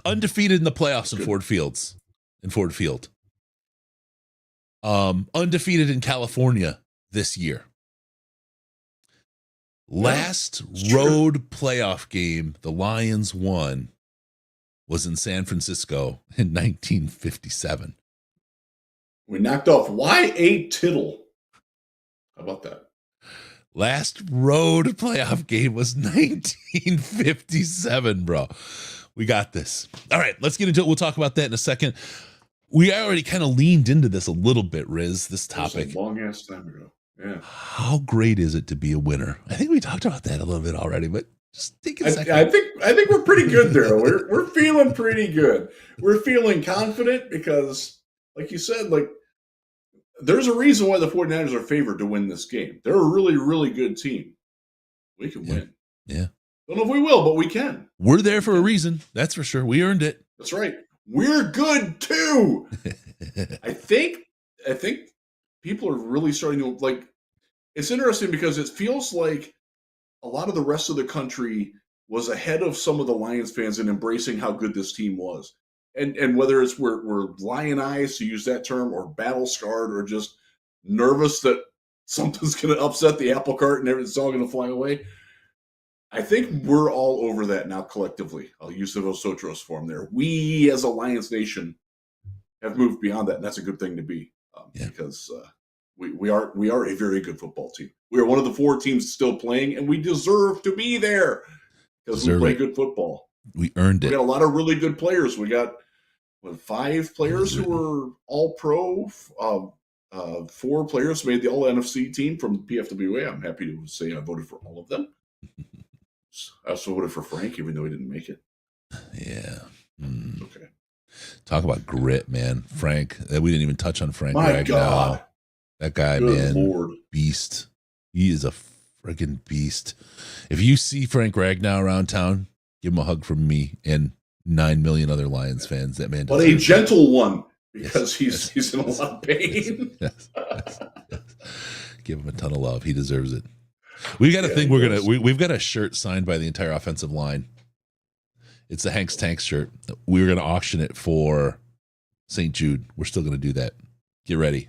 Undefeated in the playoffs in Ford Field. Undefeated in California this year. Last road playoff game the Lions won was in San Francisco in 1957. We knocked off Y.A. Tittle. How about that? Last road playoff game was 1957, bro. We got this. All right, let's get into it. We'll talk about that in a second. We already kind of leaned into this a little bit, Riz, this topic. That was a long ass time ago. Yeah. How great is it to be a winner? I think we talked about that a little bit already, but just take a second. I think we're pretty good there. We're feeling pretty good. We're feeling confident because, like you said, like there's a reason why the 49ers are favored to win this game. They're a really, really good team. We can win. Yeah. Don't know if we will, but we can. We're there for a reason. That's for sure. We earned it. That's right. We're good too. I think people are really starting to like. It's interesting because it feels like a lot of the rest of the country was ahead of some of the Lions fans in embracing how good this team was. And whether it's we're lionized, to use that term, or battle scarred, or just nervous that something's going to upset the apple cart and it's all going to fly away. I think we're all over that now collectively. I'll use the Dos Otros form there. We as a Lions nation have moved beyond that, and that's a good thing to be because we are a very good football team. We are one of the 4 teams still playing, and we deserve to be there because we play good football. We earned it. We got a lot of really good players. We got 5 players who were all pro. 4 players made the all NFC team from PFWA. I'm happy to say I voted for all of them. I also voted for Frank, even though he didn't make it. Yeah. Okay. Talk about grit, man. Frank, we didn't even touch on Frank. My God. That guy, Good man, Lord. Beast. He is a friggin' beast. If you see Frank Ragnow around town, give him a hug from me and 9 million other Lions fans. That man, but a gentle one, because he's in a lot of pain. Yes. Give him a ton of love. He deserves it. We got a thing. We've got a shirt signed by the entire offensive line. It's the Hank's Tanks shirt. We're gonna auction it for St. Jude. We're still gonna do that. Get ready.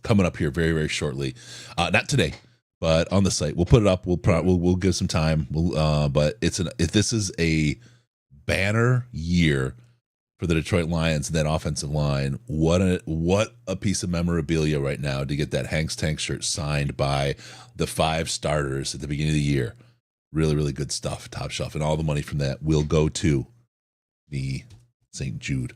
Coming up here very, very shortly. Not today, but on the site. We'll put it up. We'll give some time. But if this is a banner year for the Detroit Lions and that offensive line, what a piece of memorabilia right now to get that Hank's Tank shirt signed by the 5 starters at the beginning of the year. Really, really good stuff, top shelf, and all the money from that will go to the St. Jude.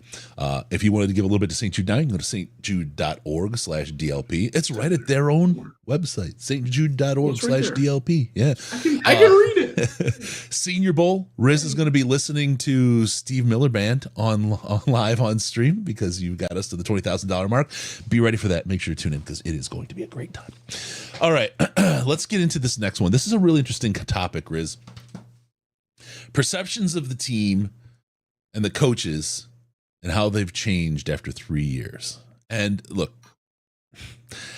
If you wanted to give a little bit to St. Jude now, you can go to stjude.org/DLP. It's right at their own website, stjude.org/DLP. Yeah. I can read it. Senior Bowl. Riz is going to be listening to Steve Miller Band on live on stream because you got us to the $20,000 mark. Be ready for that. Make sure to tune in because it is going to be a great time. All right. Let's get into this next one. This is a really interesting topic, Riz. Perceptions of the team and the coaches and how they've changed after 3 years. And look,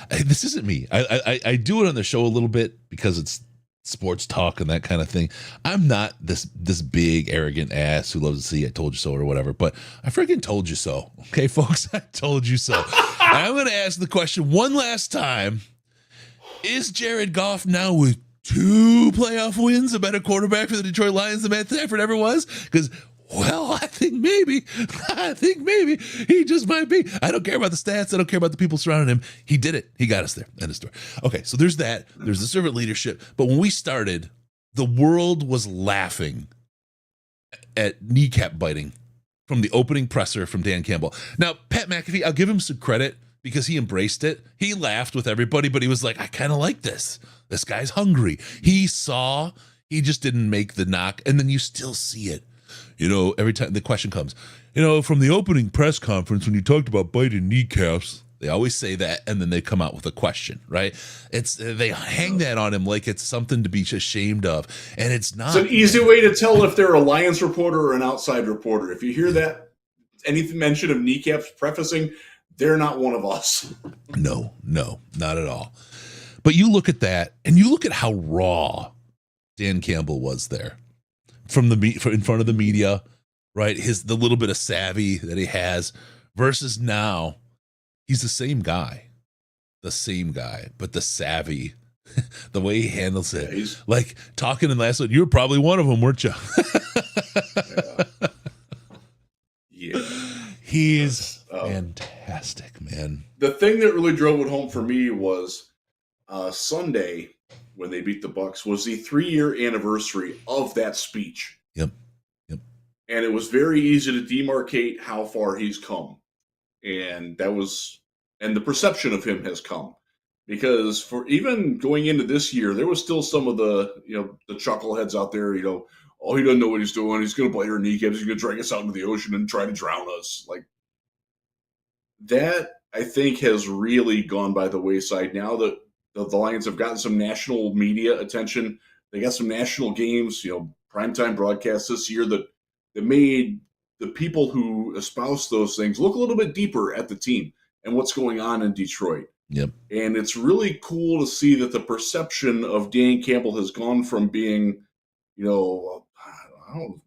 this isn't me. I do it on the show a little bit because it's sports talk and that kind of thing. I'm not this big arrogant ass who loves to see I told you so or whatever, but I freaking told you so. Okay, folks, I told you so. I'm going to ask the question one last time. Is Jared Goff now with 2 playoff wins a better quarterback for the Detroit Lions than Matt Stafford ever was? Because well, I think maybe he just might be. I don't care about the stats. I don't care about the people surrounding him. He did it. He got us there. End of story. Okay, so there's that. There's the servant leadership. But when we started, the world was laughing at kneecap biting from the opening presser from Dan Campbell. Now, Pat McAfee, I'll give him some credit because he embraced it. He laughed with everybody, but he was like, I kind of like this. This guy's hungry. He just didn't make the knock. And then you still see it. Every time the question comes, from the opening press conference when you talked about biting kneecaps, they always say that, and then they come out with a question, right? They hang that on him like it's something to be ashamed of, and it's not. It's an easy way to tell if they're a Lions reporter or an outside reporter. If you hear that, anything mention of kneecaps prefacing, they're not one of us. No, not at all. But you look at that, and you look at how raw Dan Campbell was there in front of the media, right? The little bit of savvy that he has versus now, he's the same guy, but the savvy, the way he handles it, like talking in last one, you were probably one of them, weren't you? Yeah. He's fantastic, man. The thing that really drove it home for me was Sunday when they beat the Bucs was the 3-year anniversary of that speech. Yep. And it was very easy to demarcate how far he's come. And the perception of him has come. Because for even going into this year, there was still some of the chuckleheads out there, oh, he doesn't know what he's doing. He's going to bite our kneecaps. He's going to drag us out into the ocean and try to drown us. Like, that, I think, has really gone by the wayside now that the Lions have gotten some national media attention. They got some national games, primetime broadcasts this year that made the people who espouse those things look a little bit deeper at the team and what's going on in Detroit. Yep. And it's really cool to see that the perception of Dan Campbell has gone from being, I don't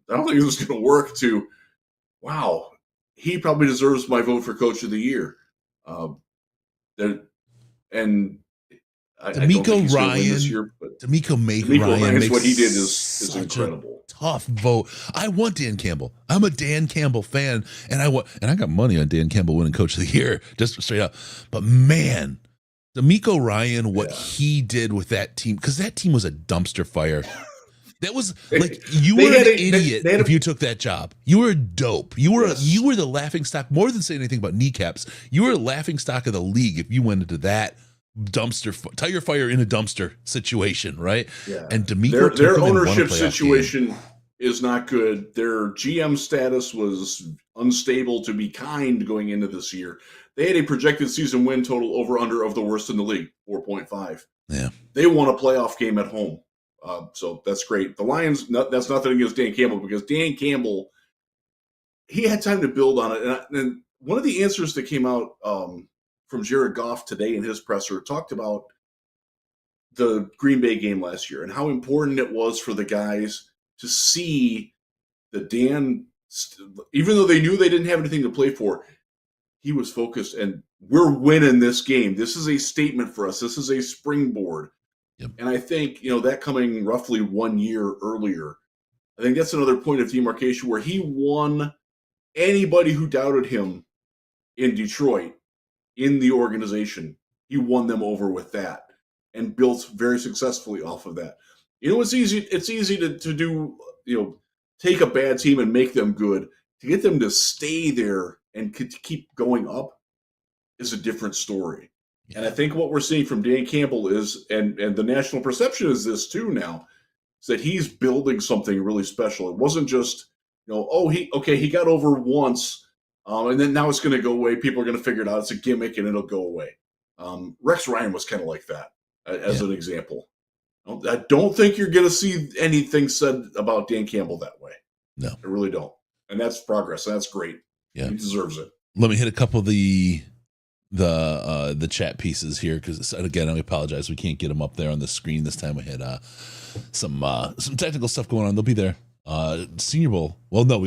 think this is going to work, to, wow, he probably deserves my vote for Coach of the Year. D'Amico Ryan, what he did is incredible. Tough vote. I want Dan Campbell. I'm a Dan Campbell fan, and I got money on Dan Campbell winning Coach of the Year, just straight up. But man, D'Amico Ryan, what he did with that team, because that team was a dumpster fire. That was like, you were an idiot if you took that job. You were dope. You were the laughing stock. More than saying anything about kneecaps, you were a laughing stock of the league if you went into that tire fire in a dumpster situation, right? Yeah. And D'Amico, their ownership situation is not good. Their GM status was unstable, to be kind, going into this year. They had a projected season win total over/under of the worst in the league, 4.5. Yeah, they won a playoff game at home, so that's great. The Lions, that's nothing against Dan Campbell, because Dan Campbell, he had time to build on it. And one of the answers that came out from Jared Goff today in his presser talked about the Green Bay game last year and how important it was for the guys to see that Dan, even though they knew they didn't have anything to play for, he was focused, and we're winning this game. This is a statement for us. This is a springboard. Yep. And I think, that coming roughly 1 year earlier, I think that's another point of demarcation where he won anybody who doubted him in Detroit, in the organization. He won them over with that and built very successfully off of that. It's easy to do, take a bad team and make them good. To get them to stay there and to keep going up is a different story. Yeah. And I think what we're seeing from Dan Campbell is, and the national perception is this too now, is that he's building something really special. It wasn't just, he got over once, and then now it's going to go away. People are going to figure it out. It's a gimmick, and it'll go away. Rex Ryan was kind of like that, as an example. I don't think you're going to see anything said about Dan Campbell that way. No, I really don't. And that's progress. That's great. Yeah, he deserves it. Let me hit a couple of the chat pieces here, because again, I apologize, we can't get them up there on the screen this time. We had some technical stuff going on. They'll be there. Senior Bowl. Well, no,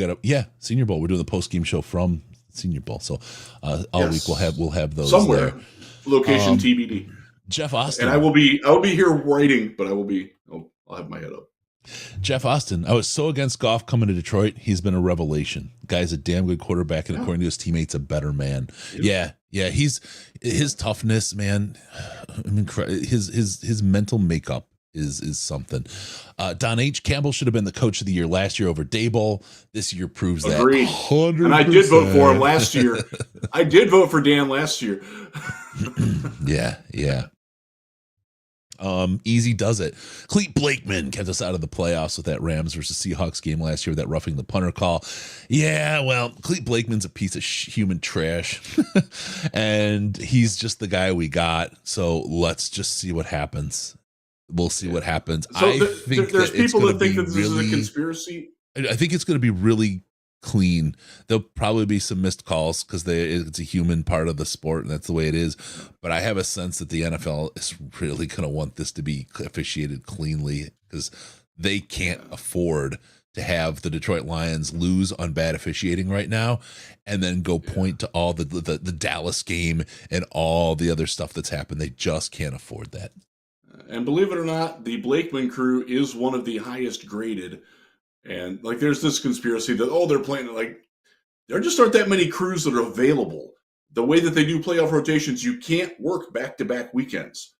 Senior Bowl. We're doing the post game show from Senior Bowl, so all week we'll have those somewhere. There. Location TBD. Jeff Austin, and I will be here writing, but I'll have my head up. Jeff Austin, I was so against Goff coming to Detroit. He's been a revelation. Guy's a damn good quarterback, and according to his teammates, a better man. Yeah. He's his toughness, man. I mean, his mental makeup is something. Don H. Campbell should have been the Coach of the Year last year over Daboll. This year proves Agreed. that. 100%. And I did vote for him last year. I did vote for Dan last year. Yeah. Easy does it. Clete Blakeman kept us out of the playoffs with that Rams versus Seahawks game last year with that roughing the punter call. Yeah, well, Clete Blakeman's a piece of human trash, and he's just the guy we got. So let's just see what happens. We'll see what happens. So I think there's people that think that this really, is a conspiracy. I think it's going to be really clean. There'll probably be some missed calls because it's a human part of the sport and that's the way it is. But I have a sense that the NFL is really going to want this to be officiated cleanly because they can't afford to have the Detroit Lions lose on bad officiating right now and then go point to all the Dallas game and all the other stuff that's happened. They just can't afford that. And believe it or not, the Blakeman crew is one of the highest graded. And like, there's this conspiracy that, they're playing, like, there just aren't that many crews that are available. The way that they do playoff rotations, you can't work back-to-back weekends.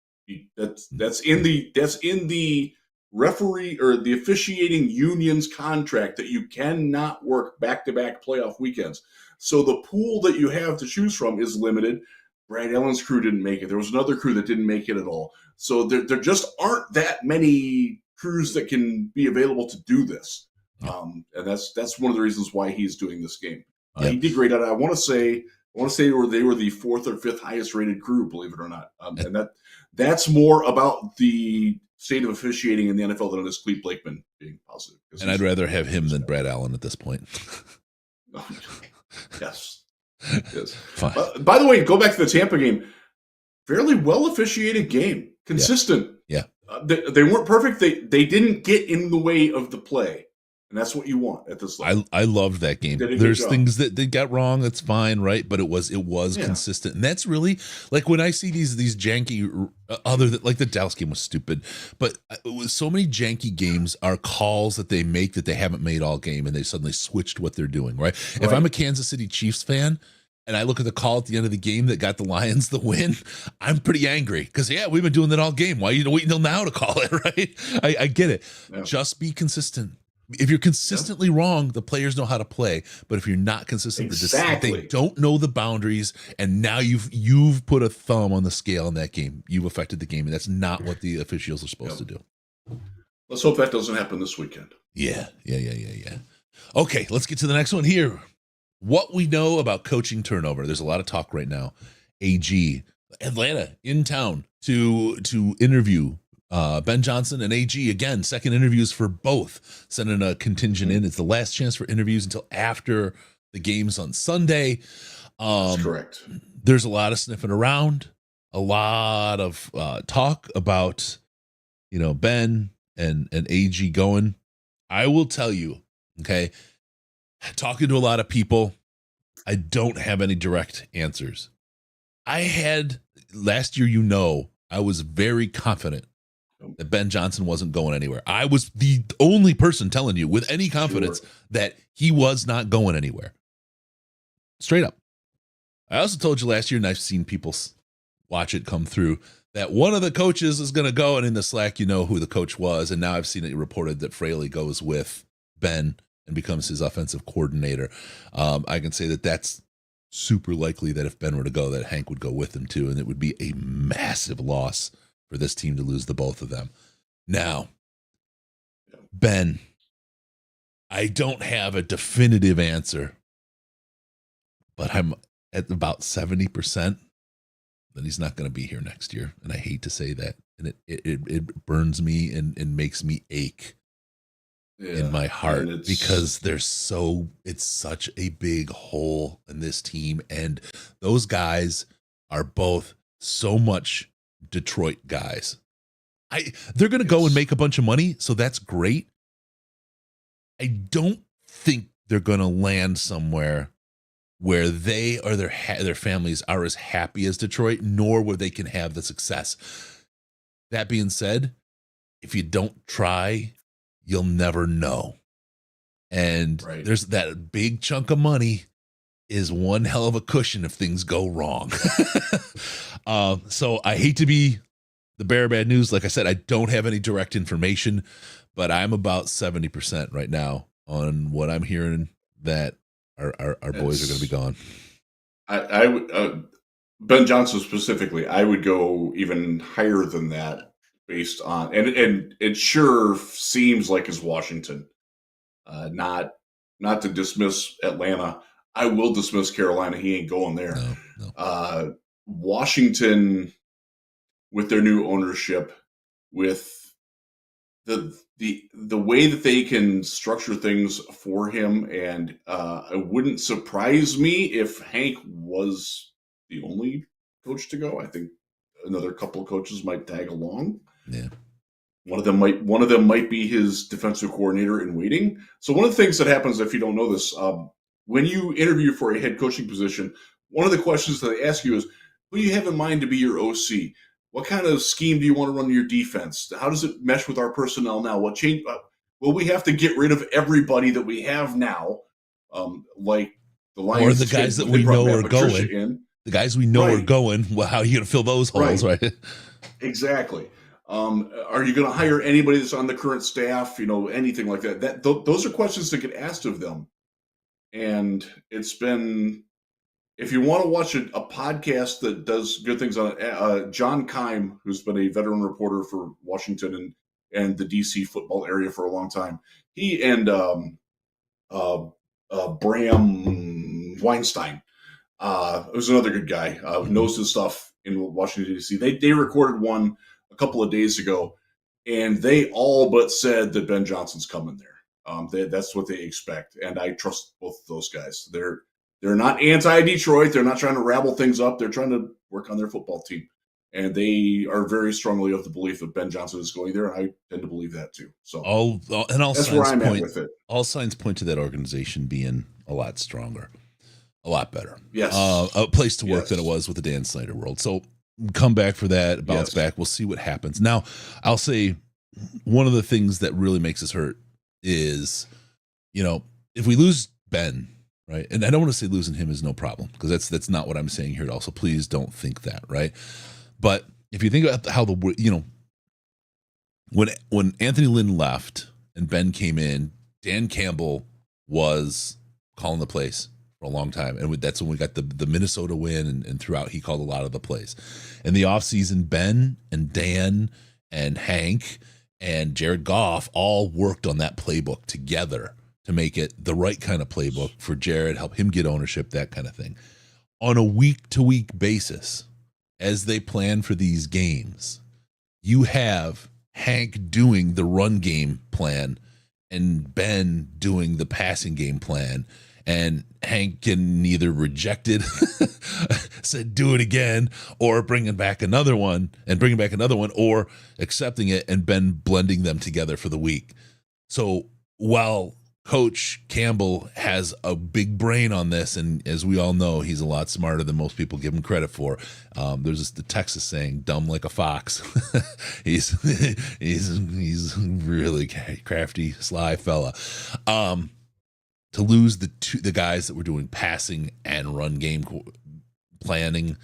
That's in the referee or the officiating union's contract that you cannot work back-to-back playoff weekends. So the pool that you have to choose from is limited. Brad Allen's crew didn't make it. There was another crew that didn't make it at all. So there just aren't that many crews that can be available to do this. And that's one of the reasons why he's doing this game. He did great at it. I want to say they were the fourth or fifth highest rated crew, believe it or not. And that's more about the state of officiating in the NFL than it is Clete Blakeman being positive. And I'd rather have him than Brad Allen at this point. Yes. Fine. By the way, go back to the Tampa game. Fairly well officiated game. Consistent. Yeah. They weren't perfect. They didn't get in the way of the play. And that's what you want at this level. I loved that game. There's things that they got wrong. That's fine, right? But it was consistent, and that's really like when I see these janky. Other than like the Dallas game was stupid, but with so many janky games are calls that they make that they haven't made all game, and they suddenly switched what they're doing. Right? If I'm a Kansas City Chiefs fan. And I look at the call at the end of the game that got the Lions the win, I'm pretty angry because, we've been doing that all game. Why are you waiting until now to call it, right? I get it. Yeah. Just be consistent. If you're consistently wrong, the players know how to play. But if you're not consistent, they don't know the boundaries. And now you've put a thumb on the scale in that game. You've affected the game. And that's not what the officials are supposed to do. Let's hope that doesn't happen this weekend. Yeah. Okay, let's get to the next one here. What we know about coaching turnover. There's a lot of talk right now. AG, Atlanta in town to interview Ben Johnson and AG. Again, second interviews for both. Sending a contingent in. It's the last chance for interviews until after the games on Sunday. That's correct. There's a lot of sniffing around. A lot of talk about, Ben and AG going. I will tell you, okay, talking to a lot of people, I don't have any direct answers. I had last year, I was very confident that Ben Johnson wasn't going anywhere. I was the only person telling you with any confidence that he was not going anywhere. Straight up. I also told you last year, and I've seen people watch it come through, that one of the coaches is going to go, and in the Slack, who the coach was, and now I've seen it reported that Fraley goes with Ben and becomes his offensive coordinator. I can say that that's super likely that if Ben were to go, that Hank would go with him too, and it would be a massive loss for this team to lose the both of them. Now, Ben, I don't have a definitive answer, but I'm at about 70% that he's not going to be here next year, and I hate to say that, and it burns me and makes me ache. In my heart because it's such a big hole in this team, and those guys are both so much Detroit guys. They're going to go and make a bunch of money, so that's great. I don't think they're going to land somewhere where they or their families are as happy as Detroit, nor where they can have the success. That being said, if you don't try, you'll never know. And there's that big chunk of money is one hell of a cushion if things go wrong. So I hate to be the bearer of bad news. Like I said, I don't have any direct information, but I'm about 70% right now on what I'm hearing that our boys are going to be gone. I would Ben Johnson specifically, I would go even higher than that. based on and it sure seems like it's Washington. Not to dismiss Atlanta. I will dismiss Carolina. He ain't going there. No. Washington, with their new ownership, with the way that they can structure things for him, and it wouldn't surprise me if Hank was the only coach to go. I think another couple of coaches might tag along. Yeah. One of them might be his defensive coordinator in waiting. So one of the things that happens, if you don't know this, when you interview for a head coaching position, one of the questions that they ask you is, who do you have in mind to be your OC? What kind of scheme do you want to run your defense? How does it mesh with our personnel now? What change? Will we have to get rid of everybody that we have now, like the Lions, or the guys that we know are going? The guys we know are going. Well, how are you going to fill those holes, right? Exactly. Are you going to hire anybody that's on the current staff? Anything like that. Those are questions that get asked of them, and it's been. If you want to watch a podcast that does good things on it, John Keim, who's been a veteran reporter for Washington and the DC football area for a long time, he and Bram Weinstein, who's another good guy, who knows his stuff in Washington, D.C. They recorded one a couple of days ago, and they all but said that Ben Johnson's coming there. That's what they expect, and I trust both of those guys. They're not anti-Detroit. They're not trying to rabble things up. They're trying to work on their football team. And they are very strongly of the belief that Ben Johnson is going there, and I tend to believe that too. So that's where I'm at with it. All signs point to that organization being a lot stronger, a lot better. Yes. A place to work than it was with the Dan Snyder world. So come back for that, bounce back. We'll see what happens. Now, I'll say one of the things that really makes us hurt is, if we lose Ben, right? And I don't want to say losing him is no problem, because that's not what I'm saying here at all. So please don't think that, right? But if you think about how when Anthony Lynn left and Ben came in, Dan Campbell was calling the plays for a long time. And that's when we got the Minnesota win, and throughout he called a lot of the plays. In the offseason, Ben and Dan and Hank and Jared Goff all worked on that playbook together to make it the right kind of playbook for Jared, help him get ownership, that kind of thing. On a week-to-week basis, as they plan for these games, you have Hank doing the run game plan and Ben doing the passing game plan. And Hank can either reject it, said do it again, or bringing back another one, or accepting it and Ben blending them together for the week. So while Coach Campbell has a big brain on this, and as we all know, he's a lot smarter than most people give him credit for. There's the Texas saying, "Dumb like a fox." he's really crafty, sly fella. To lose the guys that were doing passing and run game planning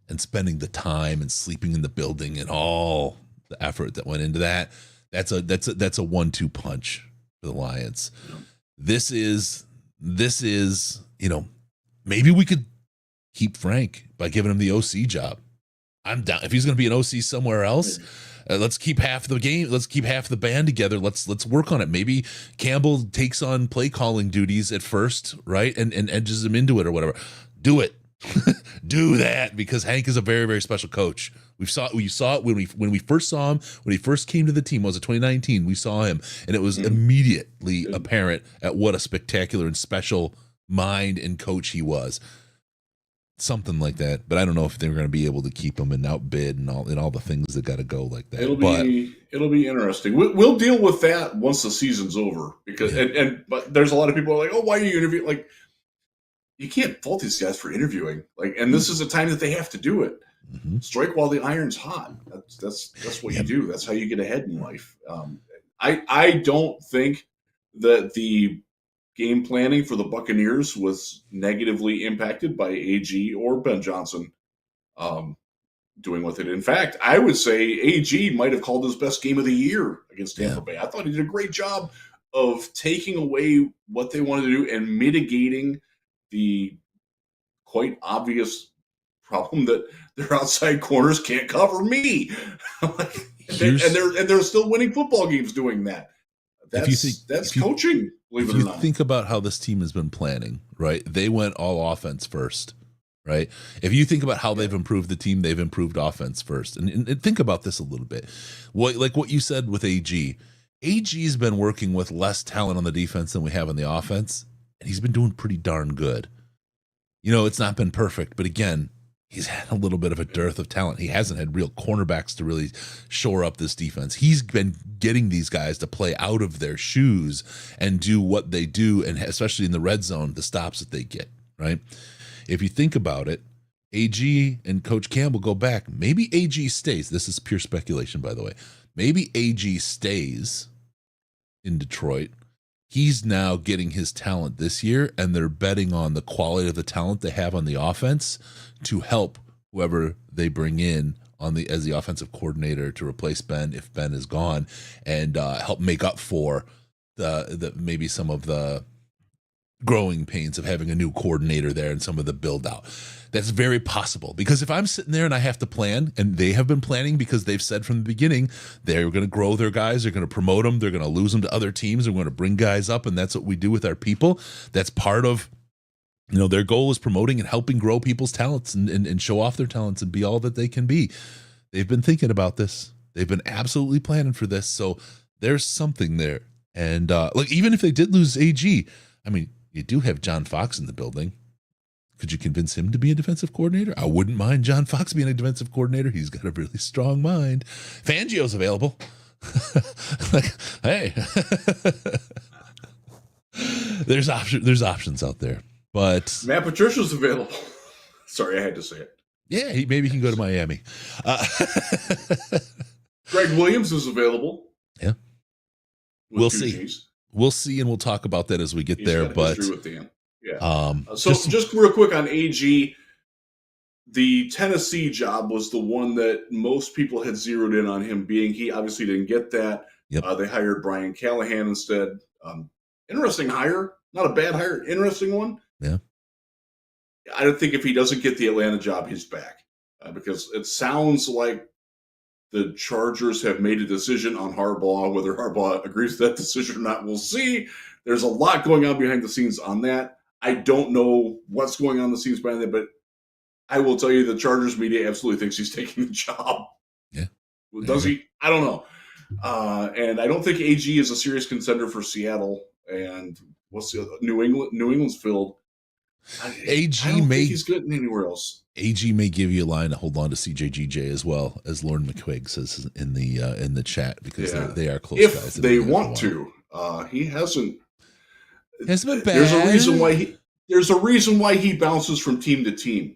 and spending the time and sleeping in the building and all the effort that went into that, that's a 1-2 punch for the Lions. Yeah. This is, maybe we could keep Frank by giving him the OC job. I'm down. If he's going to be an OC somewhere else, let's keep half the game. Let's keep half the band together. Let's work on it. Maybe Campbell takes on play calling duties at first, right? And edges him into it or whatever. Do it. Do that, because Hank is a very, very special coach. We saw it when we first saw him, when he first came to the team. Was it 2019? We saw him, and it was immediately apparent at what a spectacular and special mind and coach he was. Something like that, but I don't know if they're going to be able to keep him and outbid and all the things that got to go like that. It'll be interesting. We'll deal with that once the season's over, because but there's a lot of people who are like, oh, why are you interviewing? Like, you can't fault these guys for interviewing. Like, and this is a time that they have to do it. Mm-hmm. Strike while the iron's hot. That's what you do. That's how you get ahead in life. I don't think that the game planning for the Buccaneers was negatively impacted by AG or Ben Johnson doing with it. In fact, I would say AG might have called his best game of the year against Tampa Bay. I thought he did a great job of taking away what they wanted to do and mitigating the quite obvious problem that their outside corners can't cover me. and they're still winning football games doing that. That's coaching, believe it or not. If you think about how this team has been planning, right? They went all offense first, right? If you think about how they've improved the team, they've improved offense first. And think about this a little bit. Like what you said with AG. AG's been working with less talent on the defense than we have on the offense, and he's been doing pretty darn good. It's not been perfect, but again, he's had a little bit of a dearth of talent. He hasn't had real cornerbacks to really shore up this defense. He's been getting these guys to play out of their shoes and do what they do, and especially in the red zone, the stops that they get, right? If you think about it, AG and Coach Campbell go back. Maybe AG stays. This is pure speculation, by the way. Maybe AG stays in Detroit. He's now getting his talent this year, and they're betting on the quality of the talent they have on the offense to help whoever they bring in as the offensive coordinator to replace Ben if Ben is gone, and help make up for the maybe some of the growing pains of having a new coordinator there and some of the build out. That's very possible, because if I'm sitting there and I have to plan, and they have been planning because they've said from the beginning they're going to grow their guys, they're going to promote them, they're going to lose them to other teams, they're going to bring guys up, and that's what we do with our people. That's part of their goal is promoting and helping grow people's talents and show off their talents and be all that they can be. They've been thinking about this. They've been absolutely planning for this. So there's something there. And even if they did lose AG, I mean, you do have John Fox in the building. Could you convince him to be a defensive coordinator? I wouldn't mind John Fox being a defensive coordinator. He's got a really strong mind. Fangio's available. Hey, there's options out there. But Matt Patricia's available. Sorry, I had to say it. Yeah, maybe he can go to Miami. Greg Williams is available. Yeah, we'll see. We'll see, and we'll talk about that as we get there. But with Dan. Yeah. Just real quick on AG, the Tennessee job was the one that most people had zeroed in on him being. He obviously didn't get that. Yep. They hired Brian Callahan instead. Interesting hire, not a bad hire. Interesting one. Yeah. I don't think if he doesn't get the Atlanta job, he's back because it sounds like the Chargers have made a decision on Harbaugh. Whether Harbaugh agrees with that decision or not, we'll see. There's a lot going on behind the scenes on that. I don't know what's going on the scenes behind that, but I will tell you the Chargers media absolutely thinks he's taking the job. Yeah. Does he? I don't know. And I don't think AG is a serious contender for Seattle. And what's the New England's filled. AG I don't may think he's good anywhere else. AG may give you a line to hold on to CJGJ as well, as Lauren McQuigg says in the chat, because they are close if guys. They want to. He hasn't. It's been bad. There's a reason why he bounces from team to team,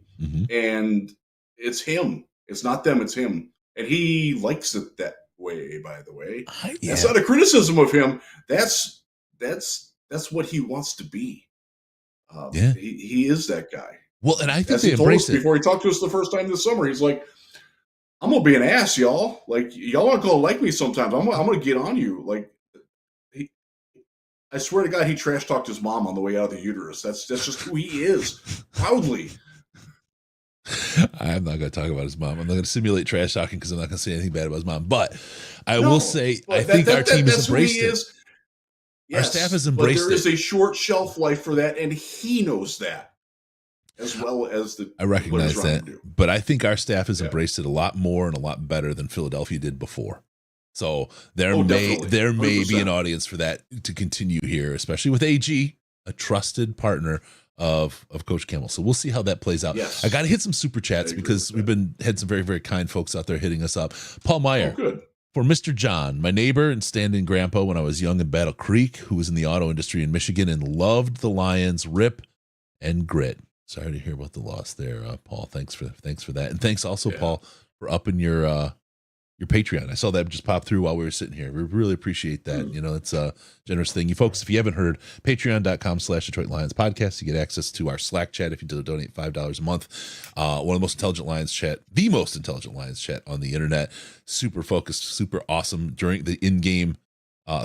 and it's him. It's not them. It's him, and he likes it that way. By the way, that's not a criticism of him. That's what he wants to be. He is that guy. Well, and I think they embrace it. Before he talked to us the first time this summer, he's like, "I'm gonna be an ass, y'all. Like y'all aren't gonna like me sometimes. I'm gonna get on you." Like, I swear to God, he trash talked his mom on the way out of the uterus. That's just who he is, proudly. I'm not going to talk about his mom. I'm not going to simulate trash talking because I'm not going to say anything bad about his mom. But I will say, I think our team has embraced it. Yes, our staff has embraced it. But there is a short shelf life for that, and he knows that, as well as I recognize that. But I think our staff has embraced it a lot more and a lot better than Philadelphia did before. So there may be an audience for that to continue here, especially with AG, a trusted partner of Coach Campbell. So we'll see how that plays out. Yes. I got to hit some super chats because we've had some very, very kind folks out there hitting us up. Paul Meyer. Good. For Mr. John, my neighbor and stand-in grandpa when I was young in Battle Creek, who was in the auto industry in Michigan and loved the Lions, rip and grit. Sorry to hear about the loss there, Paul. Thanks for that. And thanks also, Paul, for upping your Patreon. I saw that just pop through while we were sitting here. We really appreciate that. You know, it's a generous thing. You folks, if you haven't heard, patreon.com/Detroit Lions podcast. You get access to our Slack chat if you donate $5 a month. One of the most intelligent Lions chat, the most intelligent Lions chat on the internet. Super focused, super awesome. During the in-game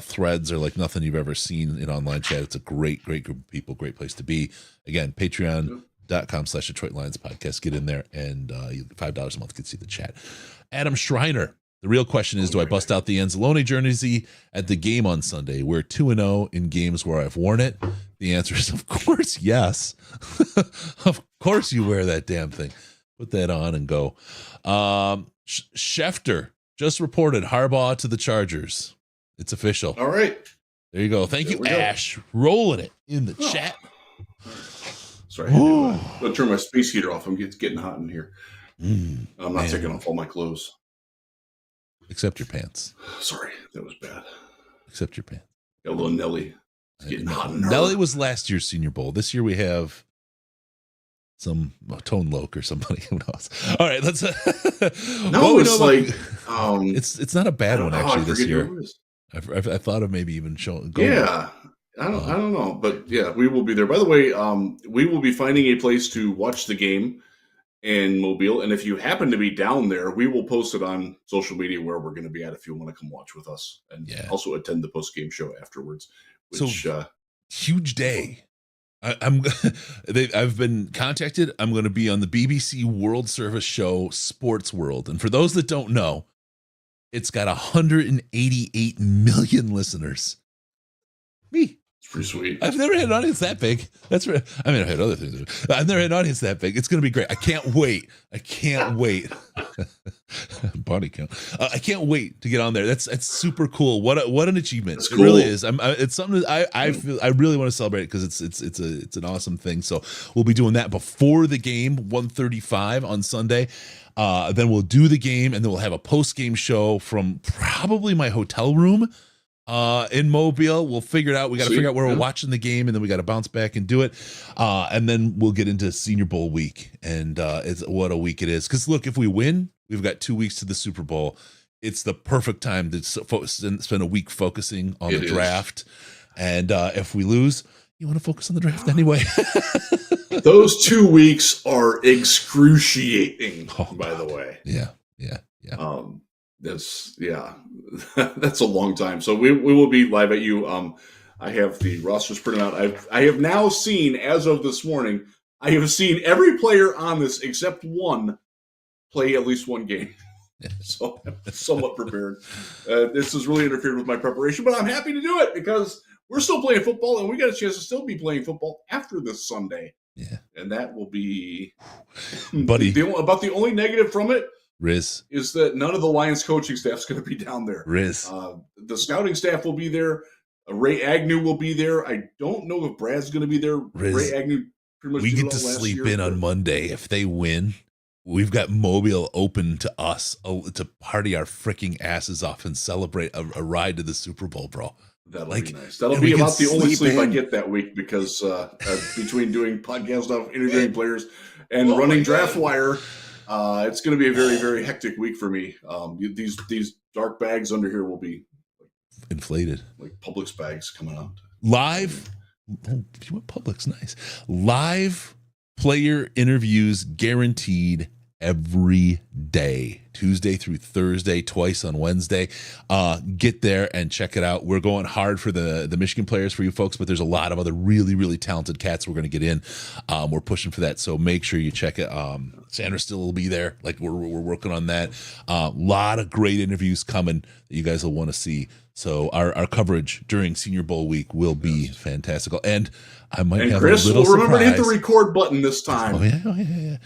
threads are like nothing you've ever seen in online chat. It's a great group of people, great place to be. Again, patreon.com/Detroit Lions podcast. Get in there and $5 a month gets you the chat. Adam Schreiner. The real question is, do I bust out the Anzalone jersey at the game on Sunday? We're 2-0 in games where I've worn it. The answer is, of course, yes. Of course you wear that damn thing. Put that on and go. Schefter just reported Harbaugh to the Chargers. It's official. All right. There you go. Thank you, Ash. Rolling it in the chat. Sorry. I'm going to turn my space heater off. It's getting hot in here. I'm not taking off all my clothes. Except your pants. Sorry, that was bad. Except your pants. Got a little Nelly. It's getting hot in her. Nelly was last year's Senior Bowl. This year we have some Tone Loc or somebody. Who knows? All right, let's. No, it's like it's not a bad one actually this year. I thought of maybe even showing. Yeah, I don't know, but yeah, we will be there. By the way, we will be finding a place to watch the game in Mobile, and if you happen to be down there, we will post it on social media where we're going to be at if you want to come watch with us, and also attend the post game show afterwards. Which, huge day. I've been contacted. I'm going to be on the BBC World Service show Sports World, and for those that don't know, it's got 188 million listeners. Me. It's pretty sweet. I've never had an audience that big. That's right. I mean, I've had other things. I've never had an audience that big. It's going to be great. I can't wait. Body count. I can't wait to get on there. That's super cool. What an achievement. That's cool. It really is. It's something that I feel I really want to celebrate because it's an awesome thing. So we'll be doing that before the game, 1:35 on Sunday. Then we'll do the game, and then we'll have a post-game show from probably my hotel room in Mobile. We'll figure it out. We got to figure out where we're watching the game, and then we got to bounce back and do it. And then we'll get into Senior Bowl week, and it's what a week it is. Because look, if we win, we've got 2 weeks to the Super Bowl. It's the perfect time to spend a week focusing on the draft. And if we lose, you want to focus on the draft anyway. Those 2 weeks are excruciating, by the way. Yeah. That's a long time. So we will be live at you. I have the rosters printed out. I have now seen, as of this morning, I have seen every player on this except one play at least one game. So I'm somewhat prepared. This has really interfered with my preparation, but I'm happy to do it because we're still playing football, and we got a chance to still be playing football after this Sunday. Yeah, and that will be, buddy. About the only negative from it, Riz, is that none of the Lions coaching staff is going to be down there. Riz, the scouting staff will be there. Ray Agnew will be there. I don't know if Brad's going to be there. Riz, Ray Agnew pretty much. We get to sleep in on Monday if they win. We've got Mobile open to us to party our freaking asses off and celebrate a ride to the Super Bowl, bro. That'll be nice. That'll be about the only sleep I get that week because between doing podcast stuff, interviewing players, and running Draft Wire, it's going to be a very, very hectic week for me. These dark bags under here will be inflated, like Publix bags coming out. Live. Oh, Publix, nice. Live player interviews guaranteed every day, Tuesday through Thursday, twice on Wednesday. Get there and check it out. We're going hard for the Michigan players for you folks, but there's a lot of other really, really talented cats we're going to get in. We're pushing for that, so make sure you check it. Sandra still will be there. Like we're working on that. A lot of great interviews coming that you guys will want to see. So our coverage during Senior Bowl week will be fantastical. And I might have Chris a little will remember surprise. to hit the record button this time. Oh, yeah.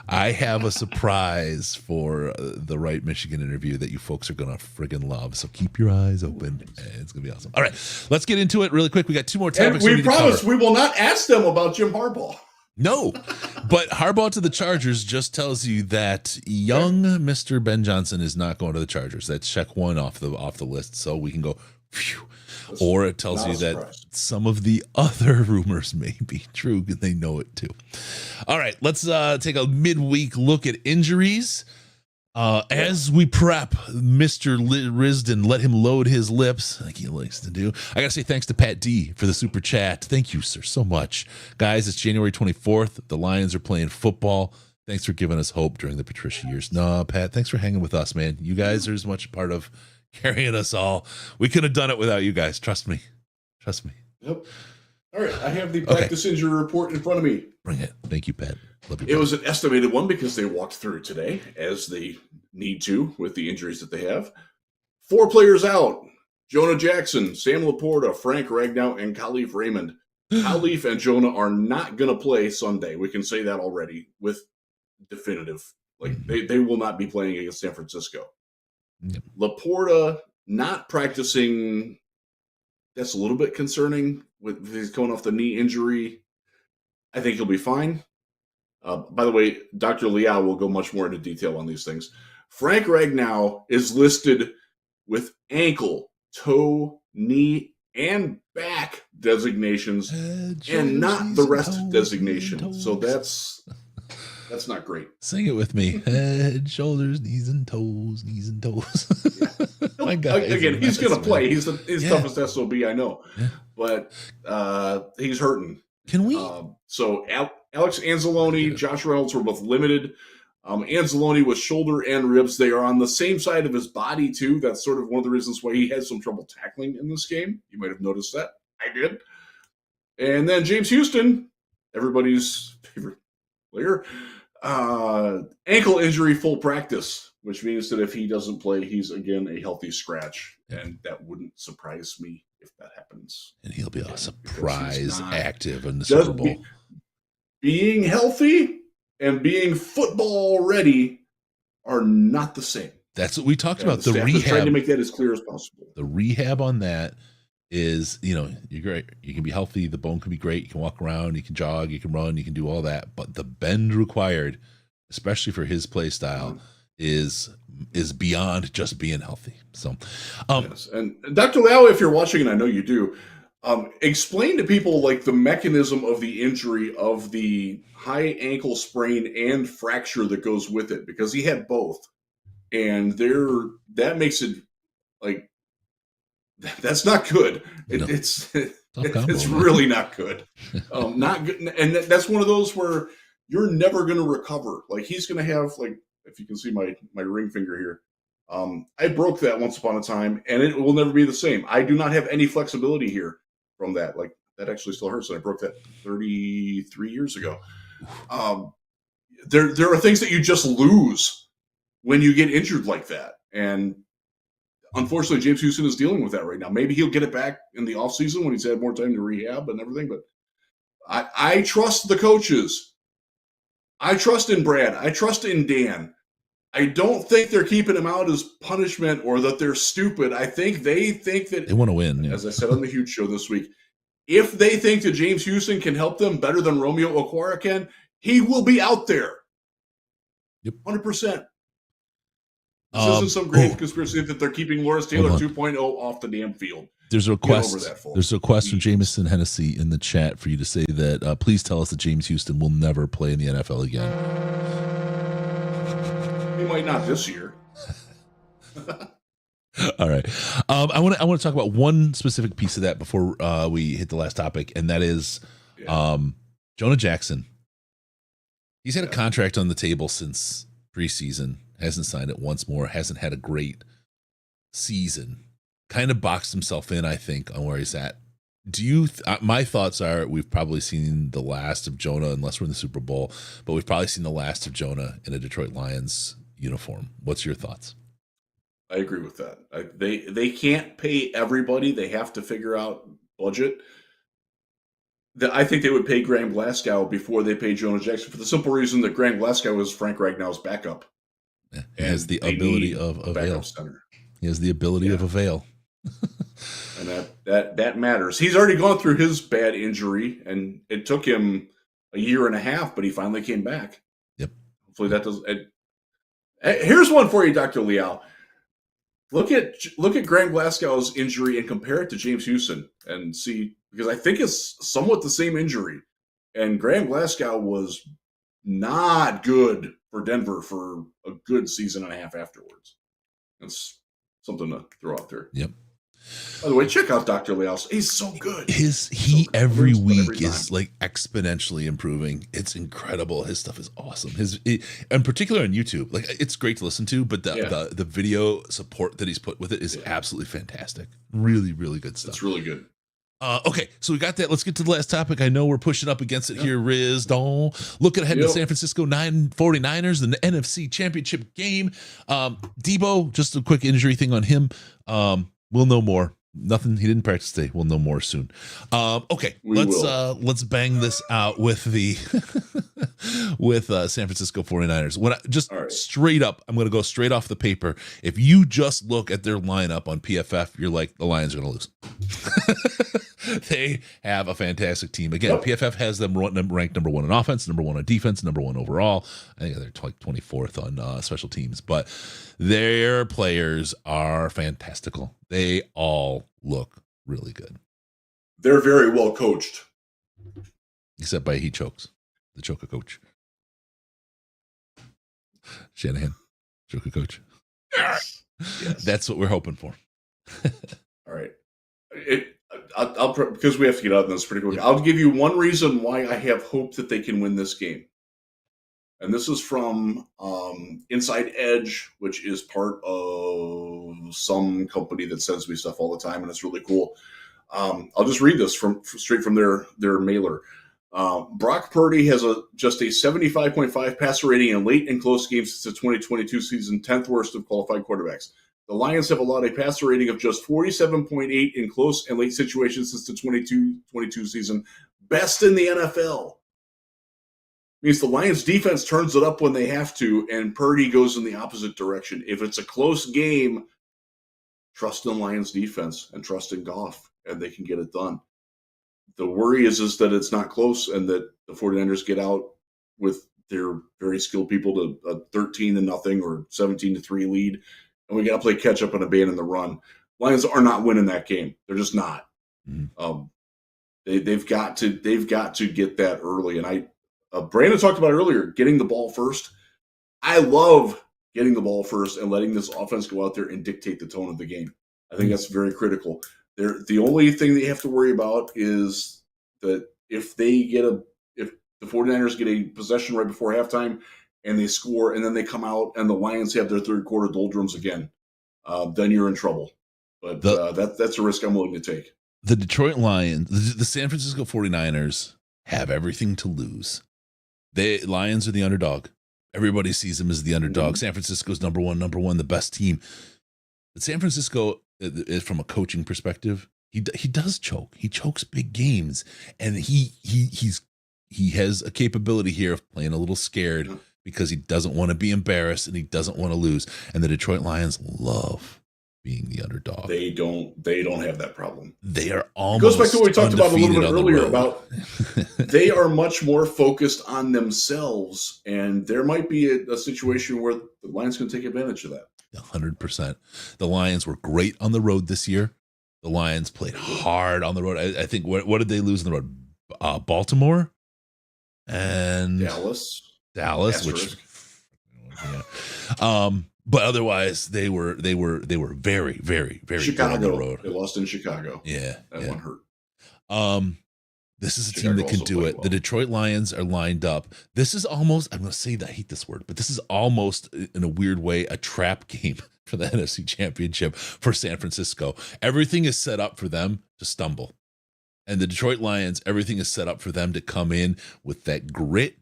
I have a surprise for the Right Michigan interview that you folks are going to friggin' love. So keep your eyes open. It's going to be awesome. All right, let's get into it really quick. We got 2 more topics. And we promise we will not ask them about Jim Harbaugh. No, but Harbaugh to the Chargers just tells you that young Mr. Ben Johnson is not going to the Chargers. That's check one off the list. So we can go, phew. Or it tells you that some of the other rumors may be true because they know it too. All right, let's take a midweek look at injuries. As we prep Mr. Risden, let him load his lips like he likes to do. I got to say thanks to Pat D for the super chat. Thank you, sir, so much. Guys, it's January 24th. The Lions are playing football. Thanks for giving us hope during the Patricia years. No, Pat, thanks for hanging with us, man. You guys are as much a part of carrying us all. We could have done it without you guys. Trust me. Yep. All right, I have the practice injury report in front of me. Bring it. Thank you, Pat. Love you. It was an estimated one because they walked through today, as they need to with the injuries that they have. 4 players out: Jonah Jackson, Sam Laporta, Frank Ragnow, and Khalif Raymond. Khalif and Jonah are not going to play Sunday. We can say that already with definitive. Like they will not be playing against San Francisco. Yep. Laporta not practicing. That's a little bit concerning. With he's coming off the knee injury. I think he'll be fine. By the way, Dr. Liao will go much more into detail on these things. Frank Ragnow is listed with ankle, toe, knee, and back designations, and not the rest designation. So that's not great. Sing it with me. Head, shoulders, knees and toes, knees and toes. Yeah. My God, again, he's going to play. He's toughest SOB I know. Yeah. But he's hurting. Can we? So Alex Anzalone, Josh Reynolds were both limited. Anzalone with shoulder and ribs. They are on the same side of his body, too. That's sort of one of the reasons why he had some trouble tackling in this game. You might have noticed that. I did. And then James Houston, everybody's favorite player, ankle injury, full practice, which means that if he doesn't play, he's, again, a healthy scratch. And that wouldn't surprise me if that happens. And he'll be a surprise active in the Super Bowl. Being healthy and being football ready are not the same. That's what we talked about. The rehab. Trying to make that as clear as possible. The rehab on that is, you're great. You can be healthy. The bone can be great. You can walk around. You can jog. You can run. You can do all that. But the bend required, especially for his play style, is beyond just being healthy. So, yes. And Dr. Lau, if you're watching, and I know you do, explain to people like the mechanism of the injury of the high ankle sprain and fracture that goes with it, because he had both, and that makes it like that's not good. It's really not good. Not good, and that's one of those where you're never going to recover. Like he's going to have like, if you can see my ring finger here. I broke that once upon a time, and it will never be the same. I do not have any flexibility here from that. Like that actually still hurts, and I broke that 33 years ago. There are things that you just lose when you get injured like that, and unfortunately, James Houston is dealing with that right now. Maybe he'll get it back in the offseason when he's had more time to rehab and everything. But I trust the coaches. I trust in Brad. I trust in Dan. I don't think they're keeping him out as punishment or that they're stupid. I think they think that they want to win. Yeah. As I said on the Huge Show this week, if they think that James Houston can help them better than Romeo Okwara can, he will be out there. Yep. 100%. This isn't some great conspiracy that they're keeping Lawrence Taylor 2.0 off the damn field. There's a request. There's a request from Jameson Hennessy in the chat for you to say that please tell us that James Houston will never play in the NFL again. He might not this year. All right. I want to talk about one specific piece of that before we hit the last topic, and that is Jonah Jackson. He's had a contract on the table since preseason. Hasn't signed it once more. Hasn't had a great season. Kind of boxed himself in, I think, on where he's at. Do you? My thoughts are we've probably seen the last of Jonah, unless we're in the Super Bowl. But we've probably seen the last of Jonah in a Detroit Lions uniform. What's your thoughts? I agree with that. They can't pay everybody. They have to figure out budget. I think they would pay Graham Glasgow before they pay Jonah Jackson for the simple reason that Graham Glasgow is Frank Ragnow's backup. Yeah, he has the ability of avail. He has the ability of avail. And that matters. He's already gone through his bad injury, and it took him a year and a half, but he finally came back. Yep. Hopefully that does. Here's one for you, Dr. Liao. Look at Graham Glasgow's injury and compare it to James Houston and see, because I think it's somewhat the same injury. And Graham Glasgow was not good for Denver for a good season and a half afterwards. That's something to throw out there. Yep. By the way, check out Dr. Leos. He's so good. Every week is like exponentially improving. It's incredible. His stuff is awesome. In particular on YouTube, like it's great to listen to, but the video support that he's put with it is absolutely fantastic. Really, really good stuff. It's really good. Okay, so we got that. Let's get to the last topic. I know we're pushing up against it here, Riz. Looking ahead to San Francisco 49ers, the NFC Championship game. Debo, just a quick injury thing on him. We'll know more. Nothing. He didn't practice today. We'll know more soon. Okay, let's bang this out with the San Francisco 49ers. Straight up, I'm going to go straight off the paper. If you just look at their lineup on PFF, you're like, the Lions are going to lose. They have a fantastic team. Again, PFF has them ranked number 1 in offense, number 1 on defense, number 1 overall. I think they're like 24th on special teams, but their players are fantastical. They all look really good. They're very well coached. Except by he chokes. The choker coach. Shanahan. Choker coach. Yes. That's what we're hoping for. All right. I'll because we have to get out of this pretty quick. I'll give you one reason why I have hope that they can win this game. And this is from Inside Edge, which is part of some company that sends me stuff all the time, and it's really cool. I'll just read this straight from their mailer. Brock Purdy has just a 75.5 passer rating in late and close games since the 2022 season, 10th worst of qualified quarterbacks. The Lions have allowed a passer rating of just 47.8 in close and late situations since the 22 season, best in the NFL. Means the Lions defense turns it up when they have to, and Purdy goes in the opposite direction. If it's a close game, trust in Lions defense and trust in Goff, and they can get it done. The worry is that it's not close and that the 49ers get out with their very skilled people to a 13-0 or 17-3 lead, and we got to play catch up and abandon the run. Lions are not winning that game. They're just not. Mm-hmm. They've got to get that early, and Brandon talked about earlier, getting the ball first. I love getting the ball first and letting this offense go out there and dictate the tone of the game. I think that's very critical. The only thing that you have to worry about is that if the 49ers get a possession right before halftime and they score and then they come out and the Lions have their third quarter doldrums again, then you're in trouble. But that's a risk I'm willing to take. The Detroit Lions, the San Francisco 49ers have everything to lose. The Lions are the underdog. Everybody sees them as the underdog. Mm-hmm. San Francisco's number one, the best team. But San Francisco, from a coaching perspective, he does choke. He chokes big games, and he has a capability here of playing a little scared because he doesn't want to be embarrassed and he doesn't want to lose. And the Detroit Lions love being the underdog. They don't have that problem. They are almost. It goes back to what we talked about a little bit earlier about they are much more focused on themselves, and there might be a situation where the Lions can take advantage of that. 100%. The Lions were great on the road this year. The Lions played hard on the road. I think what did they lose on the road? Baltimore and Dallas, which. Yeah. But otherwise, they were very, very, very Chicago. good on the road. They lost in Chicago. Yeah, that one hurt. This is a team that can do it. Well. The Detroit Lions are lined up. This is almost, I'm going to say that I hate this word, but this is almost, in a weird way, a trap game for the NFC Championship for San Francisco. Everything is set up for them to stumble. And the Detroit Lions, everything is set up for them to come in with that grit,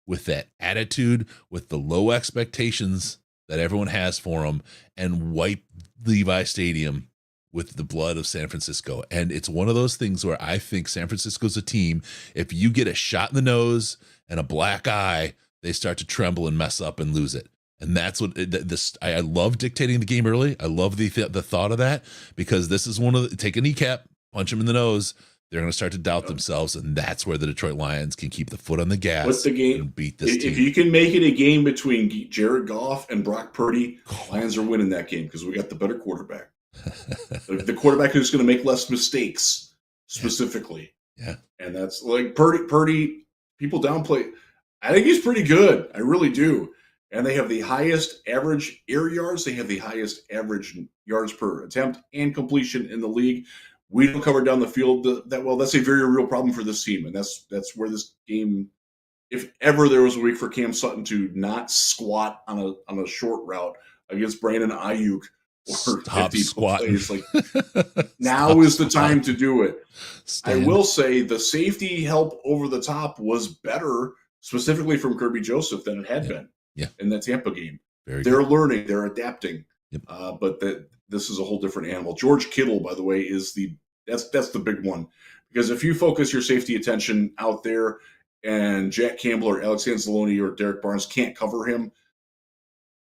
with that attitude, with the low expectations that everyone has for them, and wipe Levi Stadium with the blood of San Francisco. And it's one of those things where I think San Francisco's a team, if you get a shot in the nose and a black eye, they start to tremble and mess up and lose it. And that's what I love dictating the game early. I love the thought of that, because this is one of the, take a kneecap, punch them in the nose. They're going to start to doubt themselves, and that's where the Detroit Lions can keep the foot on the gas. What's the game? And beat this team. If you can make it a game between Jared Goff and Brock Purdy, Lions are winning that game because we got the better quarterback. The quarterback who's going to make less mistakes, specifically. Yeah. And that's like Purdy, people downplay. I think he's pretty good. I really do. And they have the highest average air yards. They have the highest average yards per attempt and completion in the league. We don't cover down the field that well. That's a very real problem for this team. And that's where this game, if ever there was a week for Cam Sutton to not squat on a short route against Brandon Ayuk, or Stop 50 squatting. plays. Like now is the time to do it. I will say the safety help over the top was better, specifically from Kirby Joseph, than it had been in that Tampa game. They're learning, they're adapting, but this is a whole different animal. George Kittle, by the way, is that's the big one, because if you focus your safety attention out there, and Jack Campbell or Alex Anzalone or Derek Barnes can't cover him,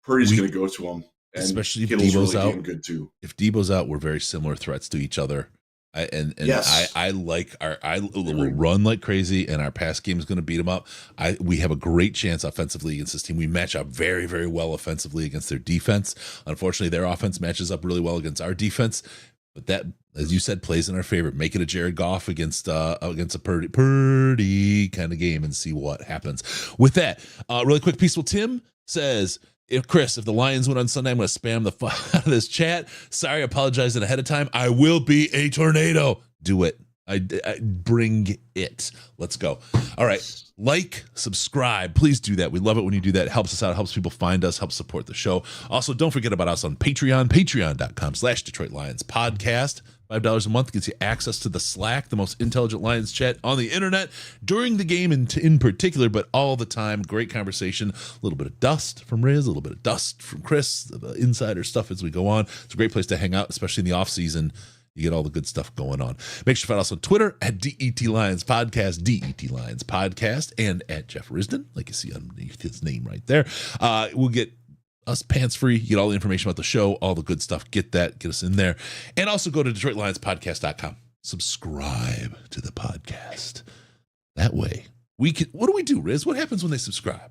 Purdy's going to go to him. And especially if Kittle's Debo's really out. Good too. If Debo's out, we're very similar threats to each other. I like we'll run like crazy, and our pass game is going to beat them up. We have a great chance offensively against this team. We match up very, very well offensively against their defense. Unfortunately, their offense matches up really well against our defense. But that, as you said, plays in our favor. Make it a Jared Goff against a Purdy kind of game and see what happens. With that, really quick, Peaceful Tim says, if the Lions win on Sunday, I'm going to spam the fuck out of this chat. Sorry, I apologize ahead of time. I will be a tornado. Do it. I bring it. Let's go. All right. Like, subscribe. Please do that. We love it when you do that. It helps us out. It helps people find us. Helps support the show. Also, don't forget about us on Patreon. Patreon.com/Detroit Lions Podcast. $5 a month gets you access to the Slack, the most intelligent Lions chat on the internet during the game in particular, but all the time. Great conversation. A little bit of dust from Riz, a little bit of dust from Chris, the insider stuff as we go on. It's a great place to hang out, especially in the off season. You get all the good stuff going on. Make sure to find us on Twitter at DET Lions Podcast, DET Lions Podcast, and at Jeff Risden, like you see underneath his name right there. We'll get us pants free. You get all the information about the show, all the good stuff. Get us in there. And also go to DetroitLionsPodcast.com. Subscribe to the podcast. That way, we can. What do we do, Riz? What happens when they subscribe?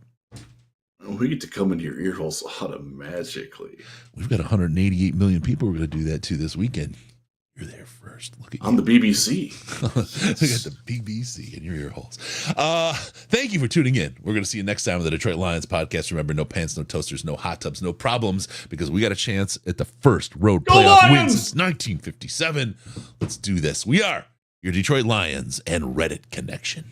We get to come into your ear holes automatically. We've got 188 million people we're going to do that to this weekend. You're there first. Look at on you. The BBC. Look at the BBC in your ear holes. Thank you for tuning in. We're going to see you next time on the Detroit Lions Podcast. Remember, no pants, no toasters, no hot tubs, no problems, because we got a chance at the first road playoff win since 1957. Let's do this. We are your Detroit Lions and Reddit Connection.